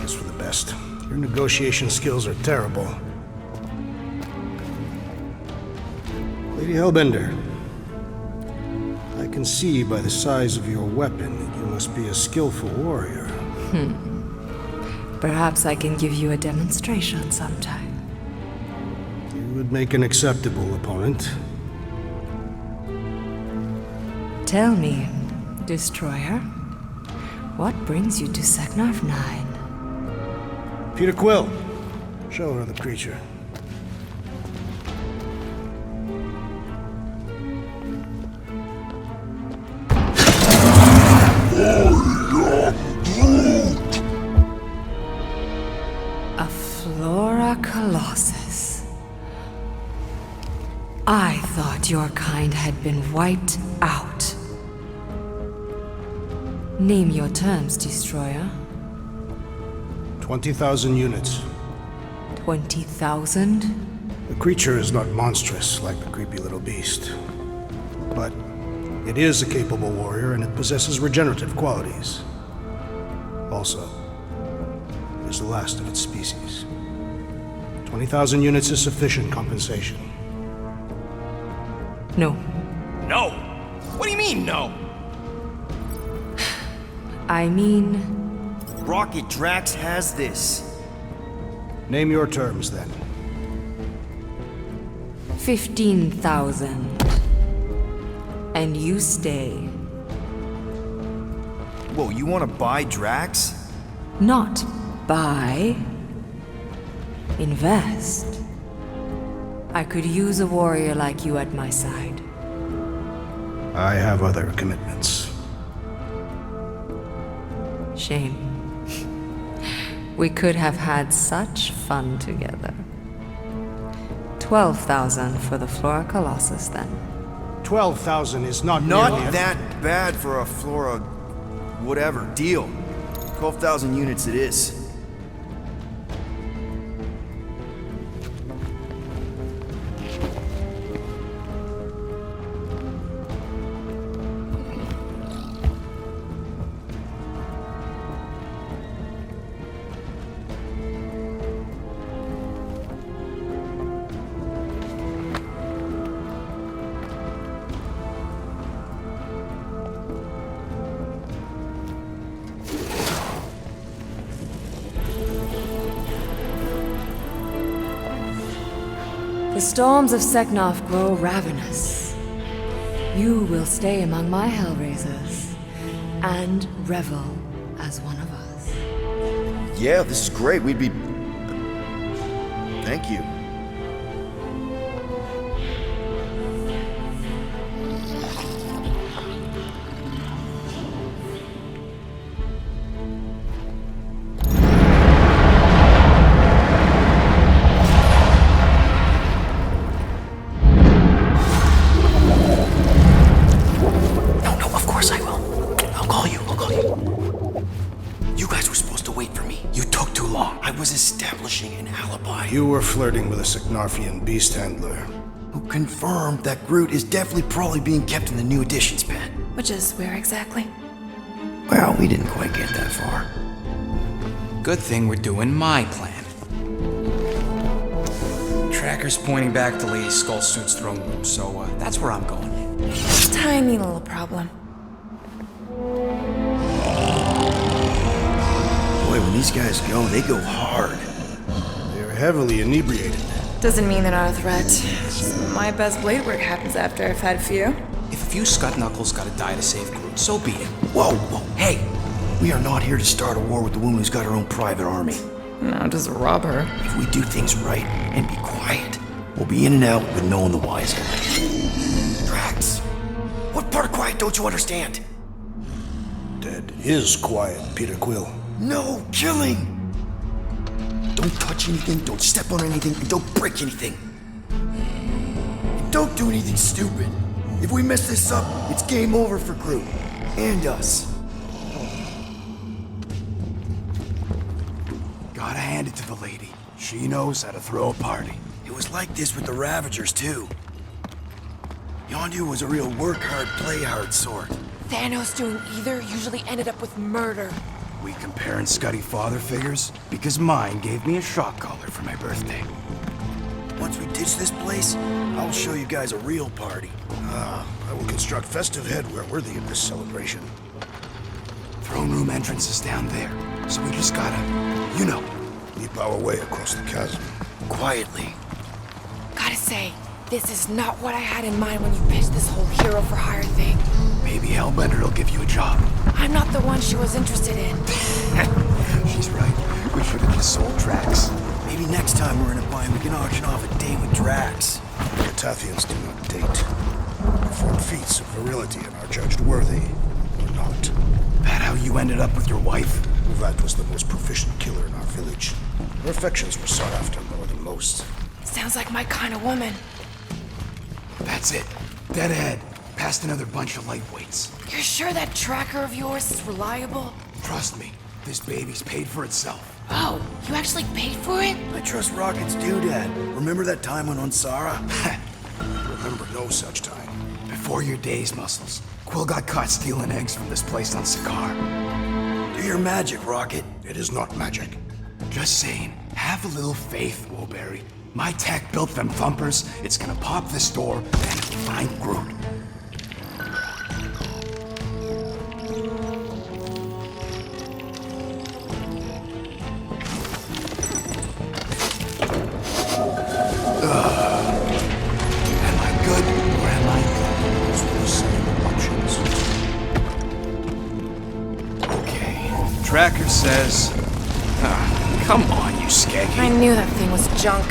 Guess for the best. Your negotiation skills are terrible. Lady Hellbender, I can see by the size of your weapon that you must be a skillful warrior. Perhaps I can give you a demonstration sometime. You would make an acceptable opponent. Tell me, Destroyer, what brings you to Seknarf 9? Peter Quill, show her the creature. A Flora Colossus. I thought your kind had been wiped out. Name your terms, Destroyer. 20,000 units. 20,000? The creature is not monstrous like the creepy little beast. But it is a capable warrior and it possesses regenerative qualities. Also, it is the last of its species. 20,000 units is sufficient compensation. No. No! What do you mean, no? I mean, Rocket Drax has this. Name your terms, then. 15,000. And you stay. Whoa, you want to buy Drax? Not buy. Invest. I could use a warrior like you at my side. I have other commitments. Shame. We could have had such fun together. 12,000 for the Flora Colossus, then. 12,000 is not Not nearly that bad for a Flora... whatever, deal. 12,000 units it is. The storms of Seknov grow ravenous. You will stay among my Hellraisers and revel as one of us. Yeah, this is great. We'd be... Thank you. You were flirting with a Seknarfian beast handler. Who confirmed that Groot is definitely probably being kept in the new editions pen. Which is where exactly? Well, we didn't quite get that far. Good thing we're doing my plan. Tracker's pointing back to Lady Skull Suit's throne room, so that's where I'm going. Tiny little problem. Boy, when these guys go, they go hard. They're heavily inebriated. Doesn't mean they're not a threat. My best blade work happens after I've had a few. If a few scut knuckles gotta die to save Groot, so be it. Whoa, whoa, hey! We are not here to start a war with the woman who's got her own private army. No, just rob her. If we do things right and be quiet, we'll be in and out with no one the wiser. Drax, what part of quiet don't you understand? Dead is quiet, Peter Quill. No killing! Don't touch anything, don't step on anything, and don't break anything. And don't do anything stupid. If we mess this up, it's game over for Groot. And us. Gotta hand it to the lady. She knows how to throw a party. It was like this with the Ravagers, too. Yondu was a real work-hard, play-hard sort. Thanos doing either usually ended up with murder. We comparing Scuddy father figures? Because mine gave me a shock collar for my birthday. Once we ditch this place, I'll show you guys a real party. I will construct festive headwear worthy of this celebration. Throne room entrance is down there, so we just gotta, you know, leap our way across the chasm. Quietly. Gotta say, this is not what I had in mind when you pitched this whole hero for hire thing. Maybe Hellbender will give you a job. I'm not the one she was interested in. She's right. We should have just sold Drax. Maybe next time we're in a bind, we can auction off a date with Drax. Catathians do not date. Perform feats of virility and are judged worthy, or not. That how you ended up with your wife? That was the most proficient killer in our village. Her affections were sought after more than most. Sounds like my kind of woman. That's it. Dead ahead. Past another bunch of lightweights. You're sure that tracker of yours is reliable? Trust me, this baby's paid for itself. Oh, you actually paid for it? I trust Rocket's doodad. Remember that time on Unsara? Remember no such time. Before your days, Muscles. Quill got caught stealing eggs from this place on Sakaar. Do your magic, Rocket. It is not magic. Just saying, have a little faith, Woolberry. My tech built them thumpers. It's gonna pop this door, and Find Groot. Am I good or am I good? Those were the same options. Okay. Tracker says... come on, you skeggy. I knew that thing was junk.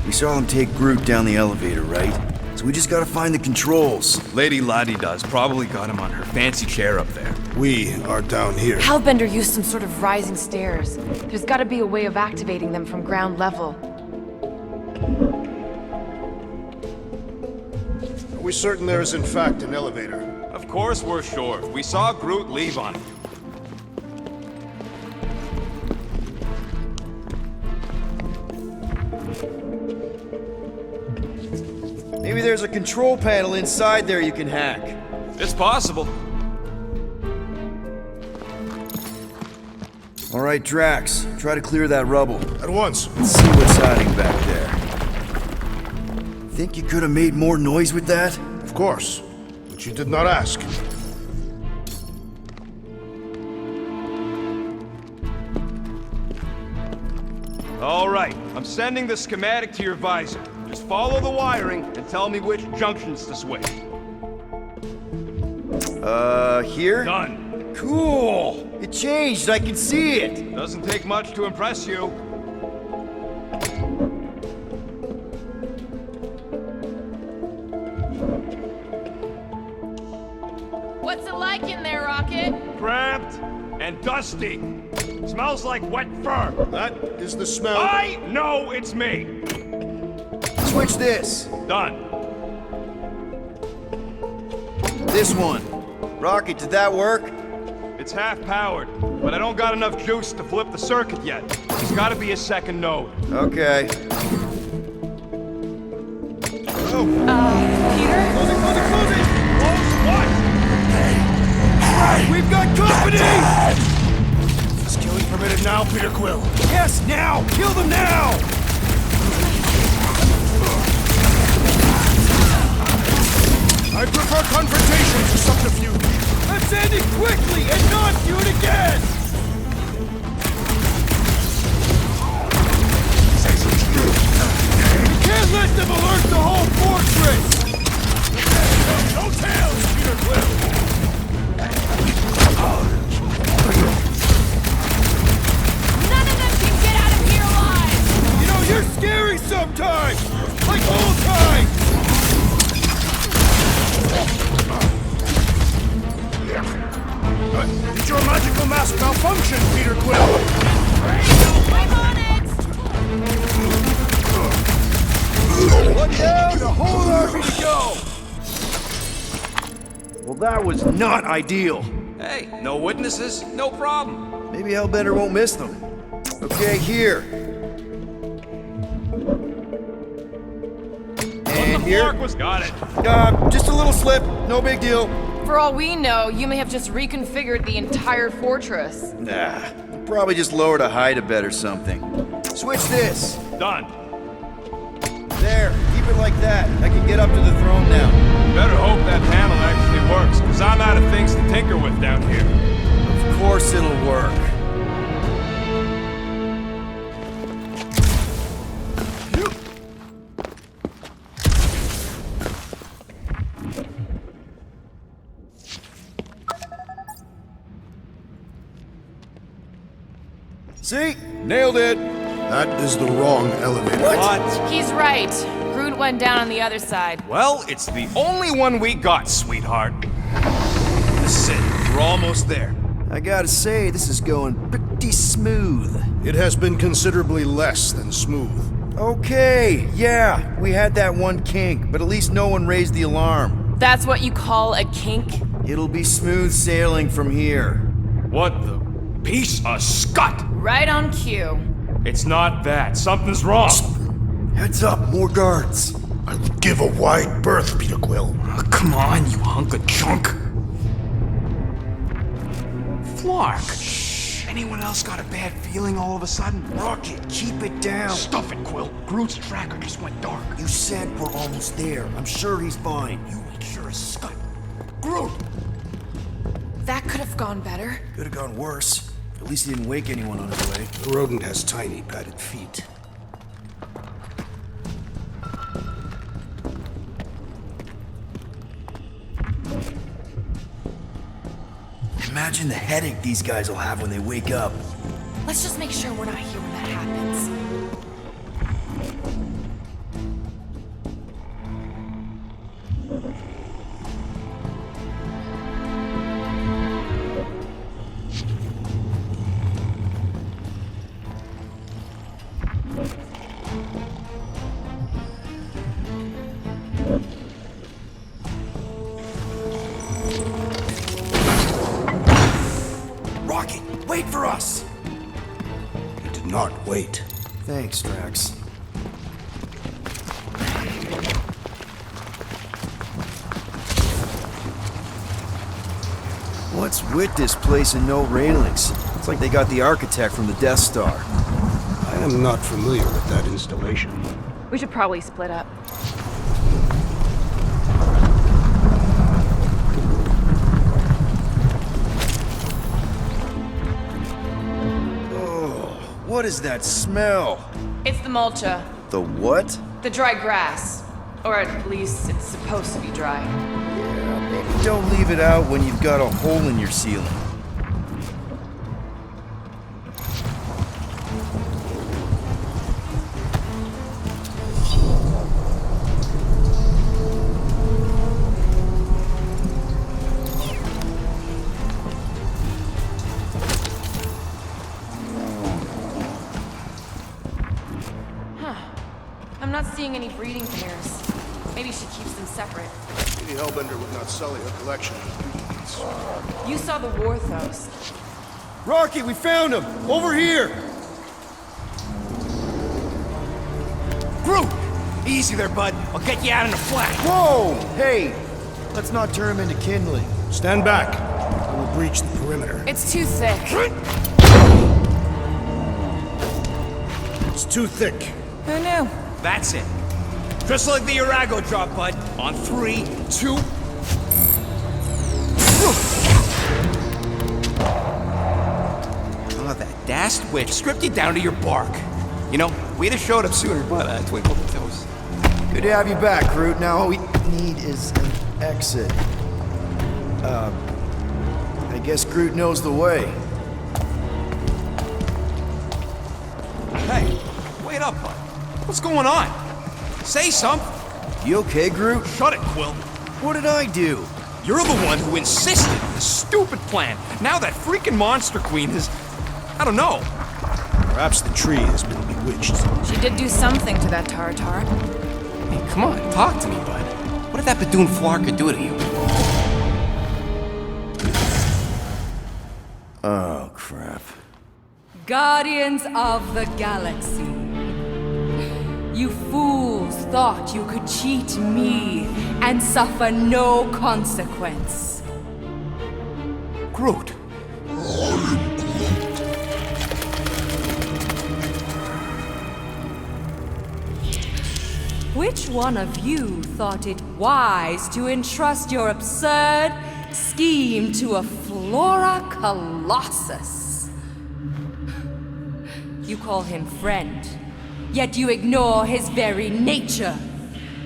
We saw them take Groot down the elevator, right? So we just gotta find the controls. Lady Lottie does probably got him on her fancy chair up there. We are down here. Hellbender used some sort of rising stairs. There's gotta be a way of activating them from ground level. Are we certain there is in fact an elevator? Of course we're sure. We saw Groot leave on it. Maybe there's a control panel inside there you can hack. It's possible. All right, Drax, try to clear that rubble. At once. Let's see what's hiding back there. Think you could have made more noise with that? Of course. But you did not ask. All right, I'm sending the schematic to your visor. Just follow the wiring and tell me which junctions to switch. Here? Done. Cool! It changed, I can see it! Doesn't take much to impress you. What's it like in there, Rocket? Cramped and dusty. Smells like wet fur. That is the smell. I know it's me. Switch this. Done. This one. Rocket, did that work? It's half powered, but I don't got enough juice to flip the circuit yet. There's gotta be a second node. Okay. Oh. Peter? Close it, close it, close it! Close what? We've got company! Is killing permitted now, Peter Quill? Yes, now! Kill them now! I prefer confrontation to subterfuge. Let's end it quickly and not do it again! We can't let them alert the whole fortress! No tails, Peter Quill! None of them can get out of here alive! You know, you're scary sometimes! Like old times! Did your magical mask malfunction, Peter Quill? I'm on it! One down, the whole army to go! Well, that was not ideal. Hey, no witnesses, no problem. Maybe Hellbender won't miss them. Okay, here. And here. Mark was got it. Just a little slip, no big deal. For all we know, you may have just reconfigured the entire fortress. Nah, probably just lowered a hide a bed or something. Switch this. Done. There, keep it like that. I can get up to the throne now. Better hope that panel actually works, because I'm out of things to tinker with down here. Of course it'll work. See? Nailed it! That is the wrong elevator. What? He's right. Groot went down on the other side. Well, it's the only one we got, sweetheart. This is it. We're almost there. I gotta say, this is going pretty smooth. It has been considerably less than smooth. Okay, yeah, we had that one kink, but at least no one raised the alarm. That's what you call a kink? It'll be smooth sailing from here. What the piece of scut? Right on cue. It's not that. Something's wrong. Heads up, more guards. I would give a wide berth, Peter Quill. Oh, come on, you hunk of junk. Flark. Anyone else got a bad feeling all of a sudden? Rocket, keep it down. Stuff it, Quill. Groot's tracker just went dark. You said we're almost there. I'm sure he's fine. You ain't sure as scut. Groot! That could have gone better. Could have gone worse. At least he didn't wake anyone on his way. The rodent has tiny padded feet. Imagine the headache these guys will have when they wake up. Let's just make sure we're not here when that happens. Rocket, wait for us! He did not wait. Thanks, Drax. What's with this place and no railings? It's like they got the architect from the Death Star. I am not familiar with that installation. We should probably split up. What is that smell? It's the mulcha, The what? the dry grass. Or at least it's supposed to be dry. Yeah, maybe don't leave it out when you've got a hole in your ceiling. I'm not seeing any breeding pairs. Maybe she keeps them separate. Lady Hellbender would not sully her collection of beauties. You saw the Warthos. Rocky, we found him! Over here! Groot! Easy there, bud. I'll get you out in a flash. Whoa! Hey! Let's not turn him into kindling. Stand back. I will breach the perimeter. It's too thick. It's too thick. Who knew? That's it. Just like the Arago drop, bud. On 3, 2... Oh, that dashed witch stripped you down to your bark. You know, we'd have showed up sooner, but twinkle the toes. Good to have you back, Groot. Now all we need is an exit. I guess Groot knows the way. Hey, wait up, bud. What's going on? Say something. You okay, Groot? Shut it, Quill. What did I do? You're the one who insisted on this stupid plan. Now that freaking Monster Queen is... I don't know. Perhaps the tree has been bewitched. She did do something to that Taratar. Hey, come on, talk to me, bud. What did that Badoon Flarka do to you? Oh, crap. Guardians of the Galaxy. You fools thought you could cheat me and suffer no consequence. Groot. Which one of you thought it wise to entrust your absurd scheme to a Flora Colossus? You call him friend, yet you ignore his very nature,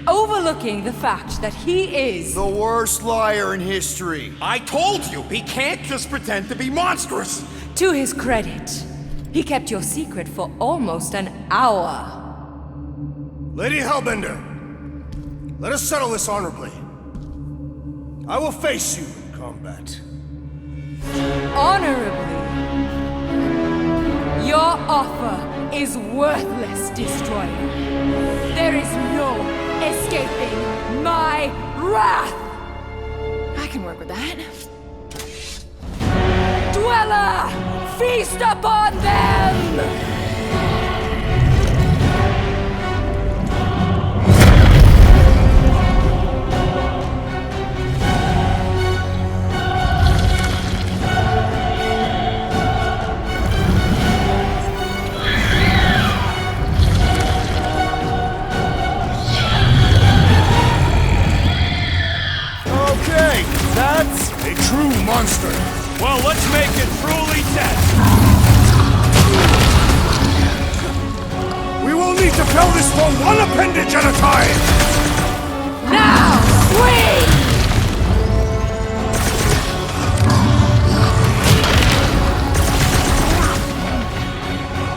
overlooking the fact that he is The worst liar in history. I told you, he can't just pretend to be monstrous. To his credit, he kept your secret for almost an hour. Lady Hellbender, let us settle this honorably. I will face you in combat. Honorably. Your offer is worthless, Destroyer. There is no escaping my wrath! I can work with that. Dweller! Feast upon them! monster. Well, let's make it truly tense. We will need to fell this foe one appendage at a time. Now, swing!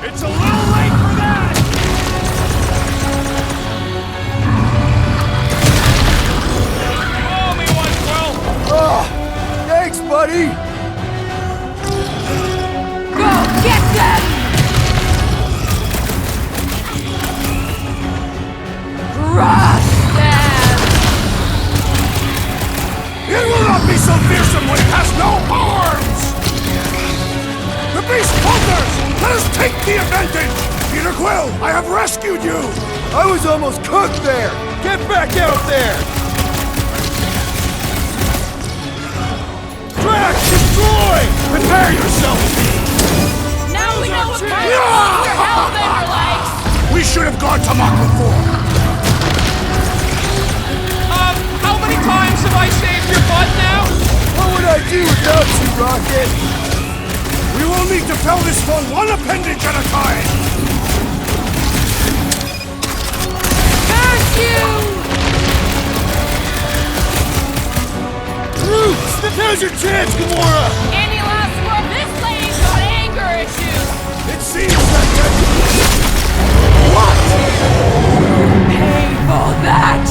It's a little late for that! Follow me, 112! Oh, thanks, buddy! Go get them! Crush them! It will not be so fearsome when it has no arms! The beast falters! Let us take the advantage! Peter Quill, I have rescued you! I was almost cooked there! Get back out there! Track, destroy! Prepare yourself! Now we know what kind of monster Hellbender likes! We should have gone to Mach before! How many times have I saved your butt now? What would I do without you, Rocket? We will need to fell this foe one appendage at a time! Curse you! Roots! Now's your chance, Gamora! Any last word? This lady's got anger issues! It seems that What? Pay for that!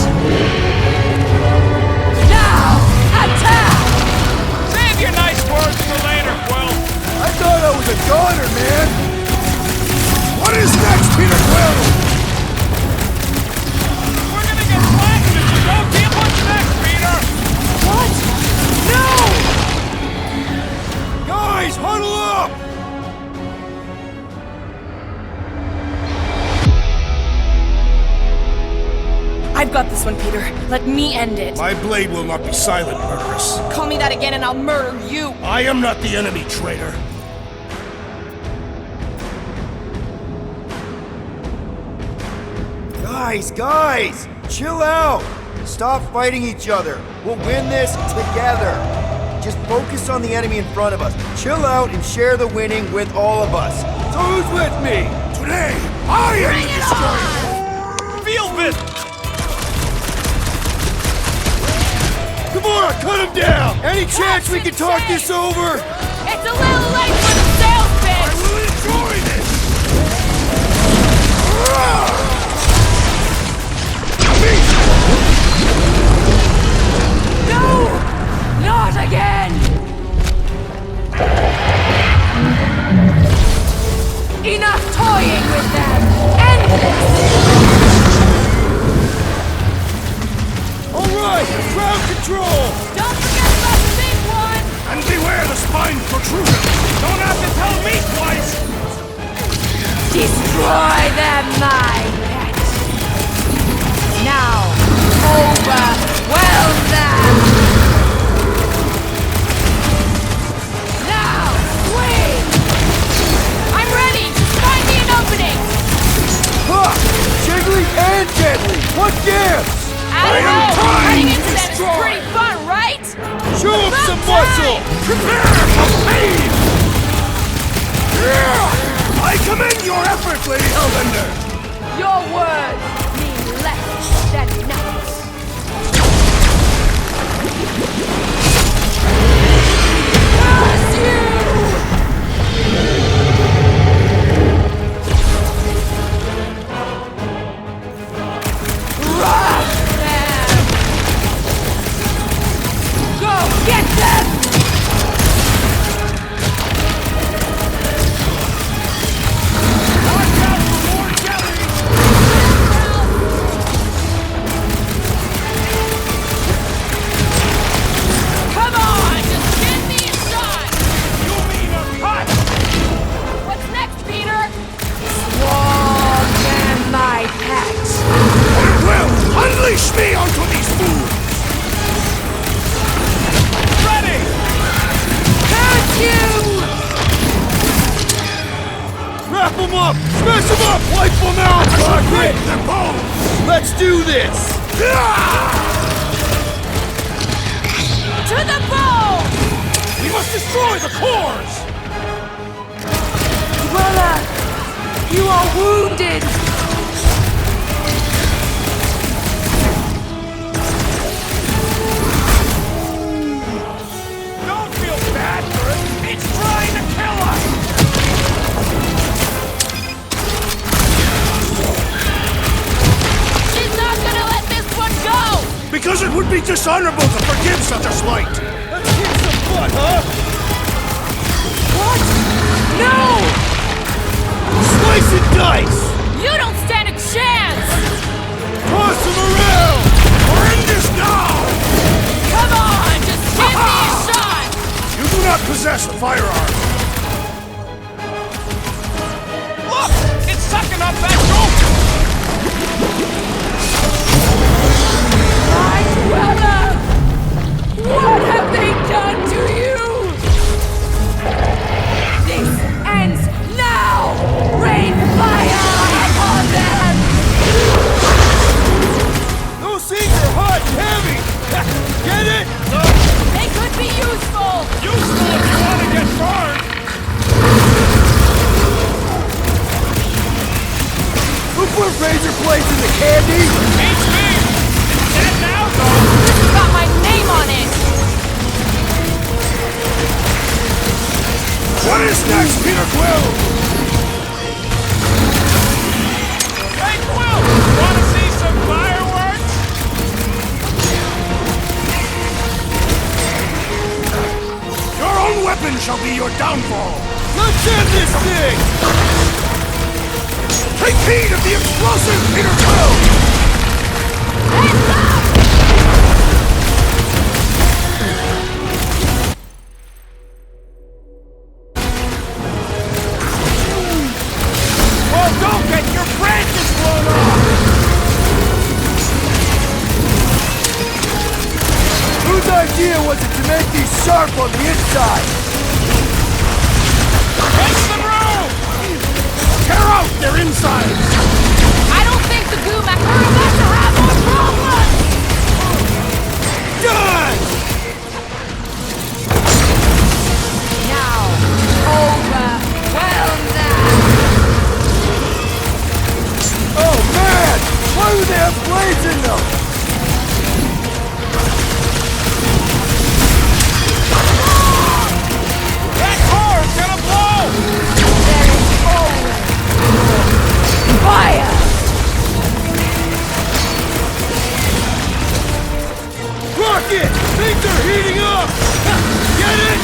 Now, attack! Save your nice words for later, Quill. I thought I was a goner, man! What is next, Peter Quill? We're gonna get blasted, so don't give what's next, Peter! What? No! Guys, huddle up! I've got this one, Peter. Let me end it. My blade will not be silent, murderess. Call me that again and I'll murder you. I am not the enemy, traitor. Guys! Chill out! Stop fighting each other. We'll win this together. Just focus on the enemy in front of us. Chill out and share the winning with all of us. So who's with me? Today, I am the destroyer! Feel this! Gamora, cut him down! Any chance we can talk this over? It's a little late for the sales pitch! I will enjoy this! No! Not again! Enough toying with them! End this! Alright, crowd control! Don't forget about the big one! And beware the spine protrusion! Don't have to tell me twice! Destroy them, my pet! Now, overwhelm them! Now, swing! I'm ready! Just find me an opening! Ha! Jiggly and deadly! What gives? I don't know! Cutting into them is pretty fun, right? Show him some muscle! Prepare for pain! I commend your efforts, Lady Hellbender! Your words mean less than nothing. Curse you! Rush them! Go get them! Come on, just give me a shot! You mean a cut? What's next, Peter? Swarm them, my pet! Well, unleash me onto these fools! Ready! Curse you! Wrap them up! Smash them up! Wipe them out! Break their bones! Let's do this! To the bone! destroy the cores! Dweller, you are wounded! Don't feel bad for it! It's trying to kill us! She's not gonna let this one go! Because it would be dishonorable to forgive such a slight! Let's kick some butt, huh? What? No! Slice and dice! You don't stand a chance! Toss them around! We're in this now! Come on, just give me a shot! You do not possess a firearm! Look! It's sucking up that rope! My Dweller! What have they done to you? This ends now! Rain fire upon them! Those things are hot and heavy! Get it? They could be useful! Useful if you want to get burned! Who put razor blades in the candy? Beats me! It's dead now, though! This has got my name on it! What is next, Peter Quill? Hey, Quill! Want to see some fireworks? Your own weapon shall be your downfall! Let's end this thing! Take heed of the explosive, Peter Quill! Heads up! Well, don't get your branches blown off! Whose idea was it to make these sharp on the inside? Fix the roof! Tear out their insides! I don't think the goo are about to have more problems! Done! Now, overwhelm them! Oh man! Why do they have blades in them? That car's gonna blow! There is always fire! Rocket! Things are heating up! Get it?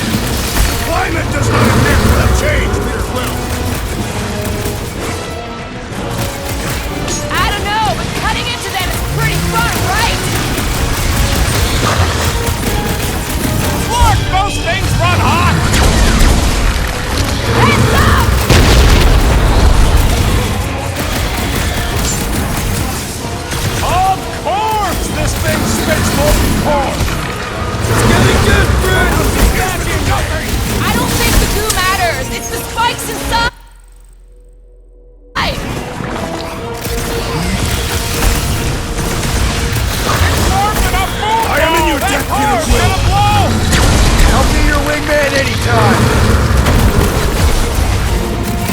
Climate does not admit without change, Peter Quill! I don't know, but cutting into them is pretty fun, right? Look, those things run hot! Heads up! Of course this thing spits molten core! It's getting different! I don't think the goo matters. It's the spikes inside. I am in your debt, Peter Quill! Gonna blow! I'll be your wingman anytime!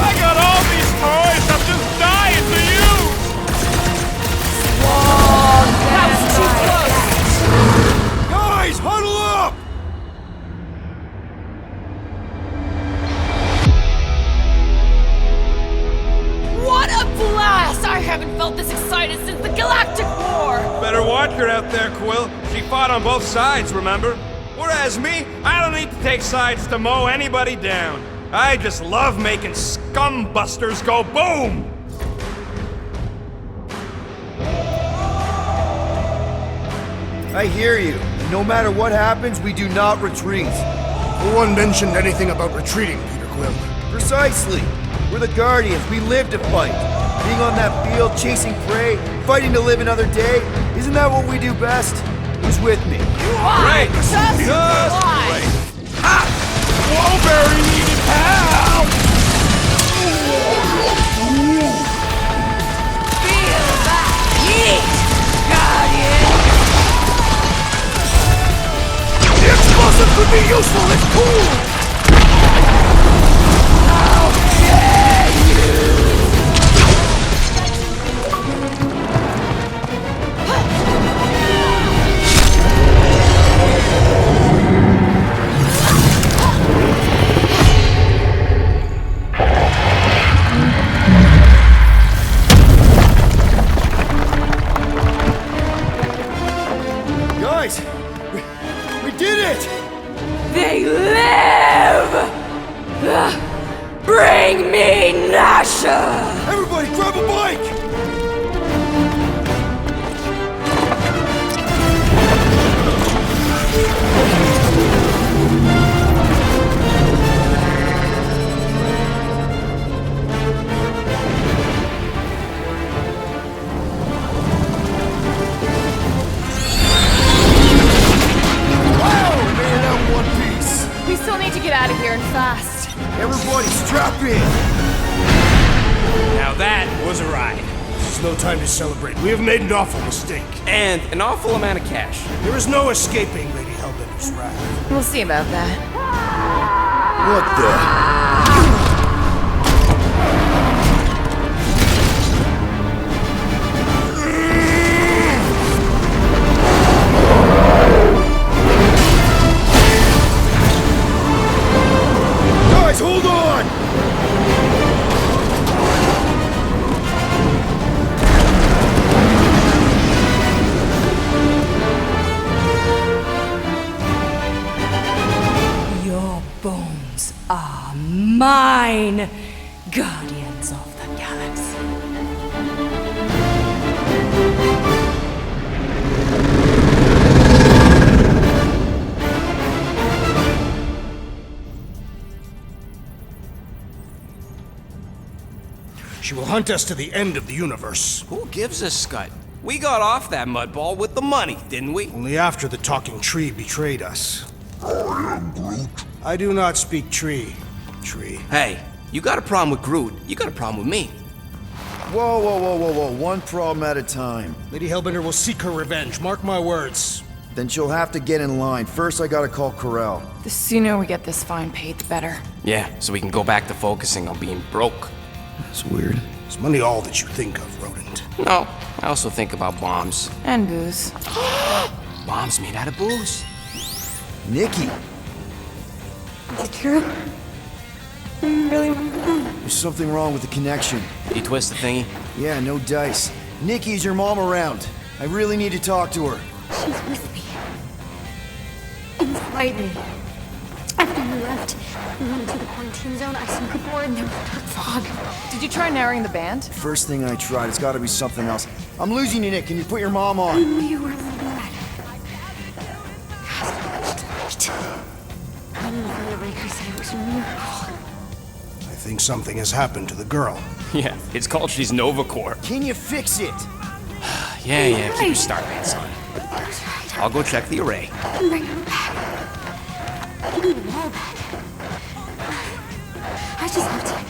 I got all these toys I'm just dying to use! That was too close. Guys, huddle up! What a blast! I haven't felt this excited since the Galactic War. Better watch her out there, Quill. She fought on both sides, remember? Whereas me, I don't need to take sides to mow anybody down. I just love making scumbusters go boom! I hear you. No matter what happens, we do not retreat. No one mentioned anything about retreating, Peter Quill. Precisely. We're the Guardians. We live to fight. Being on that field, chasing prey, fighting to live another day. Isn't that what we do best? Who's with me? Why? Great. Just why? Wowberry needed help! Feel that heat, Guardian! The explosive could be useful. It's cool! did it! They live! Bring me Nasha! Everybody, grab a bike! We still need to get out of here and fast. Everybody, strap in! Now that was a ride. This is no time to celebrate. We have made an awful mistake. And an awful amount of cash. There is no escaping Lady Hellbender's wrath. We'll see about that. What the? Guys, hold on! Your bones are mine, guardians of the galaxy. She will hunt us to the end of the universe. Who gives a scut? We got off that mudball with the money, didn't we? Only after the talking tree betrayed us. I am Groot. I do not speak tree. Tree. Hey, you got a problem with Groot, you got a problem with me. Whoa, whoa, whoa, whoa, whoa. One problem at a time. Lady Hellbender will seek her revenge. Mark my words. Then she'll have to get in line. First, I gotta call Corel. The sooner we get this fine paid, the better. Yeah, so we can go back to focusing on being broke. That's weird. Is money all that you think of, rodent? No, I also think about bombs. And booze. Bombs made out of booze. Nikki, Is it true? Really? there's something wrong with the connection. You twist the thingy? Yeah, no dice. Nikki, is your mom around? I really need to talk to her. She's with me. Inside me. After you left, we went into the quarantine zone. I sunk aboard and there was dark fog. Did you try narrowing the band? First thing I tried, it's gotta be something else. I'm losing you, Nick. Can you put your mom on? You were mad. One of the other breakers said it was a miracle. I think something has happened to the girl. Yeah, it's called she's Novacore. Can you fix it? Yeah, keep your star pants on. I'll go check the array. Bring her back. You need them all back. I just have to.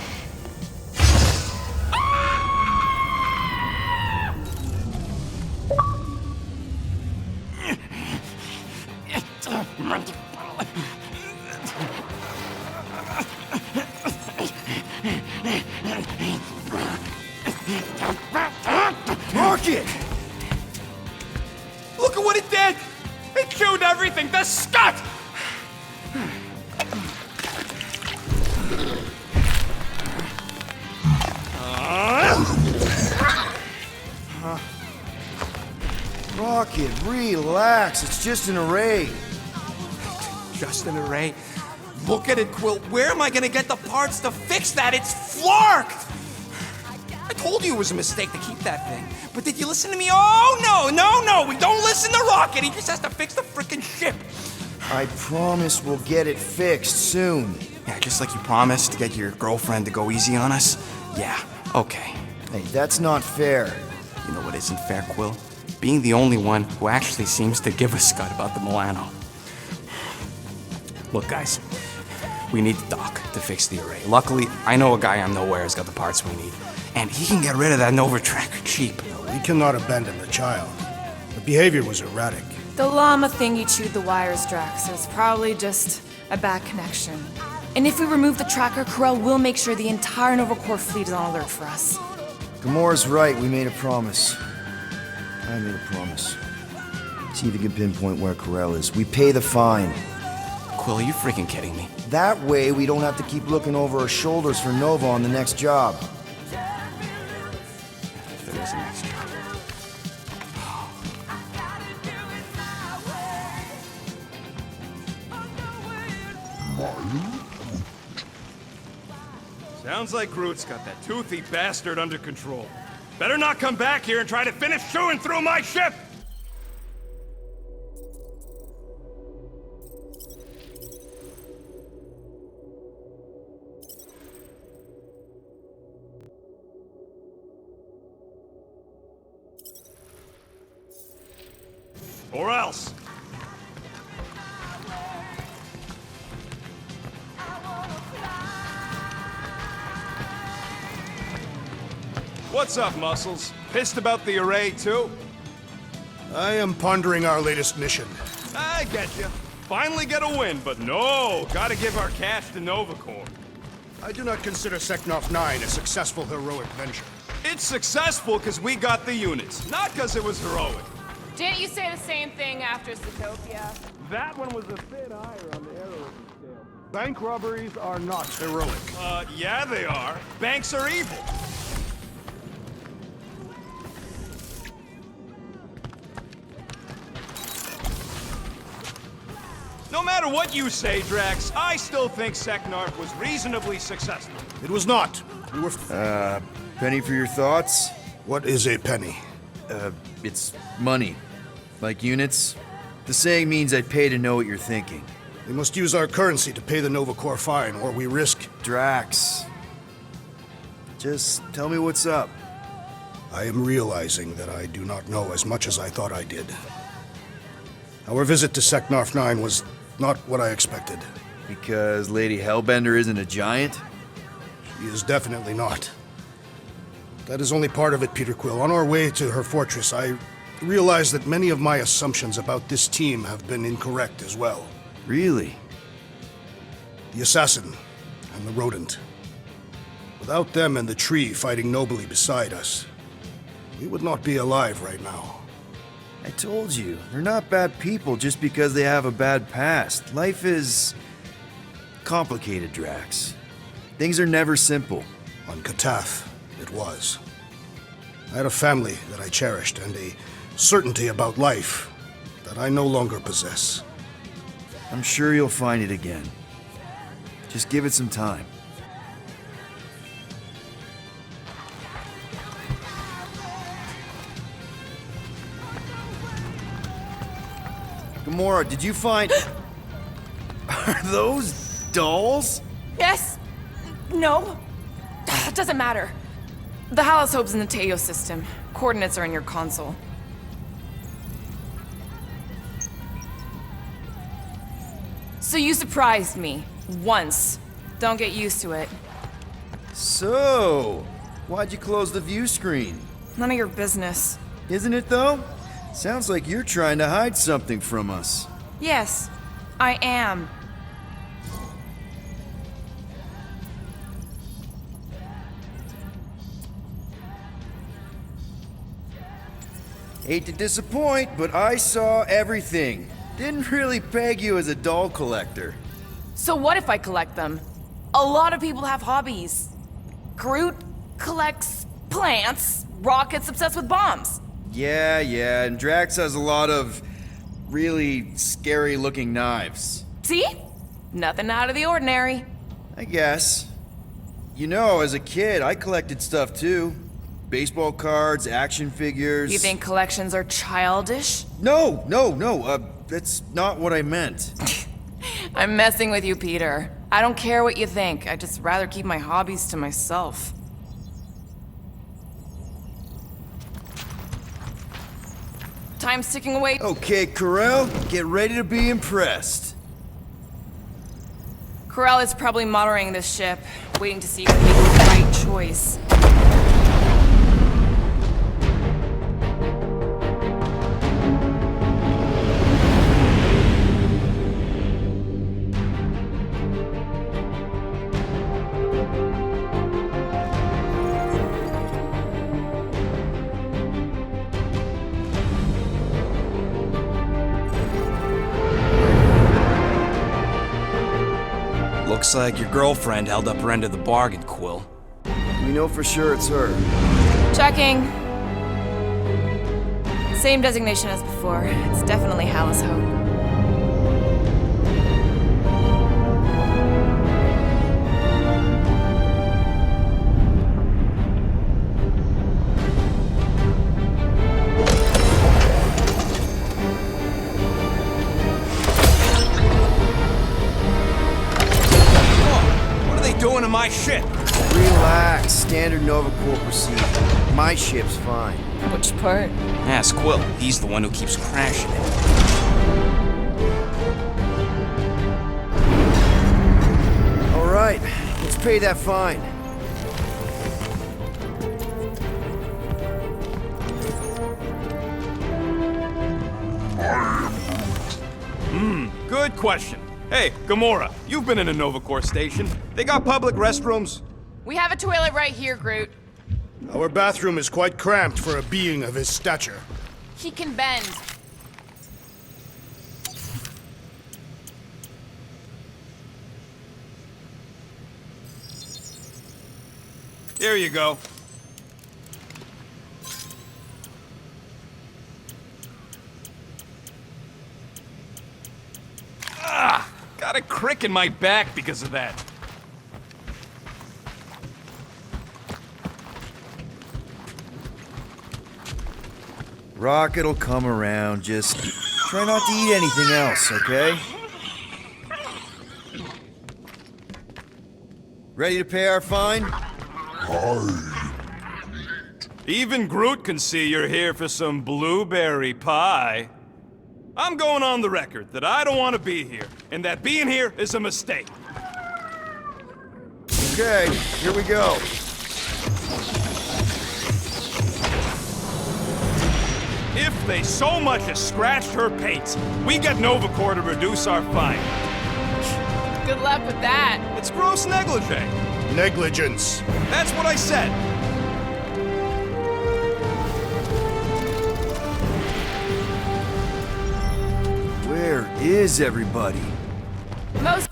Rocket! Look at what it did! It chewed everything! The scut! Rocket, relax. It's just an array. Just an array. Look at it, Quill. Where am I gonna get the parts to fix that? It's flarked! I told you it was a mistake to keep that thing. But did you listen to me? Oh, no! We don't listen to Rocket. He just has to fix the frickin' ship. I promise we'll get it fixed soon. Yeah, just like you promised to get your girlfriend to go easy on us? Yeah, okay. Hey, that's not fair. You know what isn't fair, Quill? Being the only one who actually seems to give a scut about the Milano. Look, guys, we need the doc to fix the array. Luckily, I know a guy on Nowhere has got the parts we need. And he can get rid of that Nova tracker cheap. We cannot abandon the child. The behavior was erratic. The llama thingy chewed the wires, Drax, so it's probably just a bad connection. And if we remove the tracker, Corel will make sure the entire Novacore fleet is on alert for us. Gamora's right, we made a promise. I made a promise. See if you can pinpoint where Corel is. We pay the fine. Quill, are you freaking kidding me? That way, we don't have to keep looking over our shoulders for Nova on the next job. If there is a next job. Sounds like Groot's got that toothy bastard under control. Better not come back here and try to finish chewing through my ship! Or else. What's up, Muscles? Pissed about the array, too? I am pondering our latest mission. I get you. Finally get a win, but no! Gotta give our cash to Novacore. I do not consider Seknov 9 a successful heroic venture. It's successful because we got the units, not because it was heroic. Didn't you say the same thing after Zootopia? That one was a bit higher on the heroism scale. Bank robberies are not heroic. Yeah they are. Banks are evil. No matter what you say, Drax, I still think Seknarf was reasonably successful. It was not. We were... Penny for your thoughts? What is a penny? It's money. Like units. The saying means I pay to know what you're thinking. We must use our currency to pay the Novacore fine, or we risk... Drax. Just tell me what's up. I am realizing that I do not know as much as I thought I did. Our visit to Seknarf 9 was not what I expected. Because Lady Hellbender isn't a giant? She is definitely not. That is only part of it, Peter Quill. On our way to her fortress, I realized that many of my assumptions about this team have been incorrect as well. Really? The assassin and the rodent. Without them and the tree fighting nobly beside us, we would not be alive right now. I told you, they're not bad people just because they have a bad past. Life is complicated, Drax. Things are never simple. On Katath, it was. I had a family that I cherished and a certainty about life that I no longer possess. I'm sure you'll find it again. Just give it some time. Gamora, did you find... Are those dolls? Yes. No. It doesn't matter. The Halosope's in the Teos system. Coordinates are in your console. So you surprised me. Once. Don't get used to it. So, why'd you close the view screen? None of your business. Isn't it though? Sounds like you're trying to hide something from us. Yes, I am. Hate to disappoint, but I saw everything. Didn't really peg you as a doll collector. So what if I collect them? A lot of people have hobbies. Groot collects plants, Rocket's obsessed with bombs. Yeah, and Drax has a lot of really scary-looking knives. See? Nothing out of the ordinary. I guess. You know, as a kid, I collected stuff too. Baseball cards, action figures... You think collections are childish? No, that's not what I meant. I'm messing with you, Peter. I don't care what you think. I'd just rather keep my hobbies to myself. Time's ticking away. Okay, Corel, get ready to be impressed. Corel is probably monitoring this ship, waiting to see if we make the right choice. Looks like your girlfriend held up her end of the bargain, Quill. We know for sure it's her. Checking. Same designation as before. It's definitely Halo's Hope. my ship. Relax. Standard Nova Corps procedure. My ship's fine. Which part? Ask Quill. He's the one who keeps crashing it. All right, let's pay that fine. Good question. Hey, Gamora, you've been in a Nova Corps station. They got public restrooms? We have a toilet right here, Groot. Our bathroom is quite cramped for a being of his stature. He can bend. Here you go. Got a crick in my back because of that. Rocket'll come around. Just try not to eat anything else, okay? Ready to pay our fine? Even Groot can see you're here for some blueberry pie. I'm going on the record that I don't want to be here, and that being here is a mistake. Okay, here we go. If they so much as scratched her paints, we get Nova Corps to reduce our fine. Good luck with that. It's gross negligee. Negligence. That's what I said. Where is everybody? Most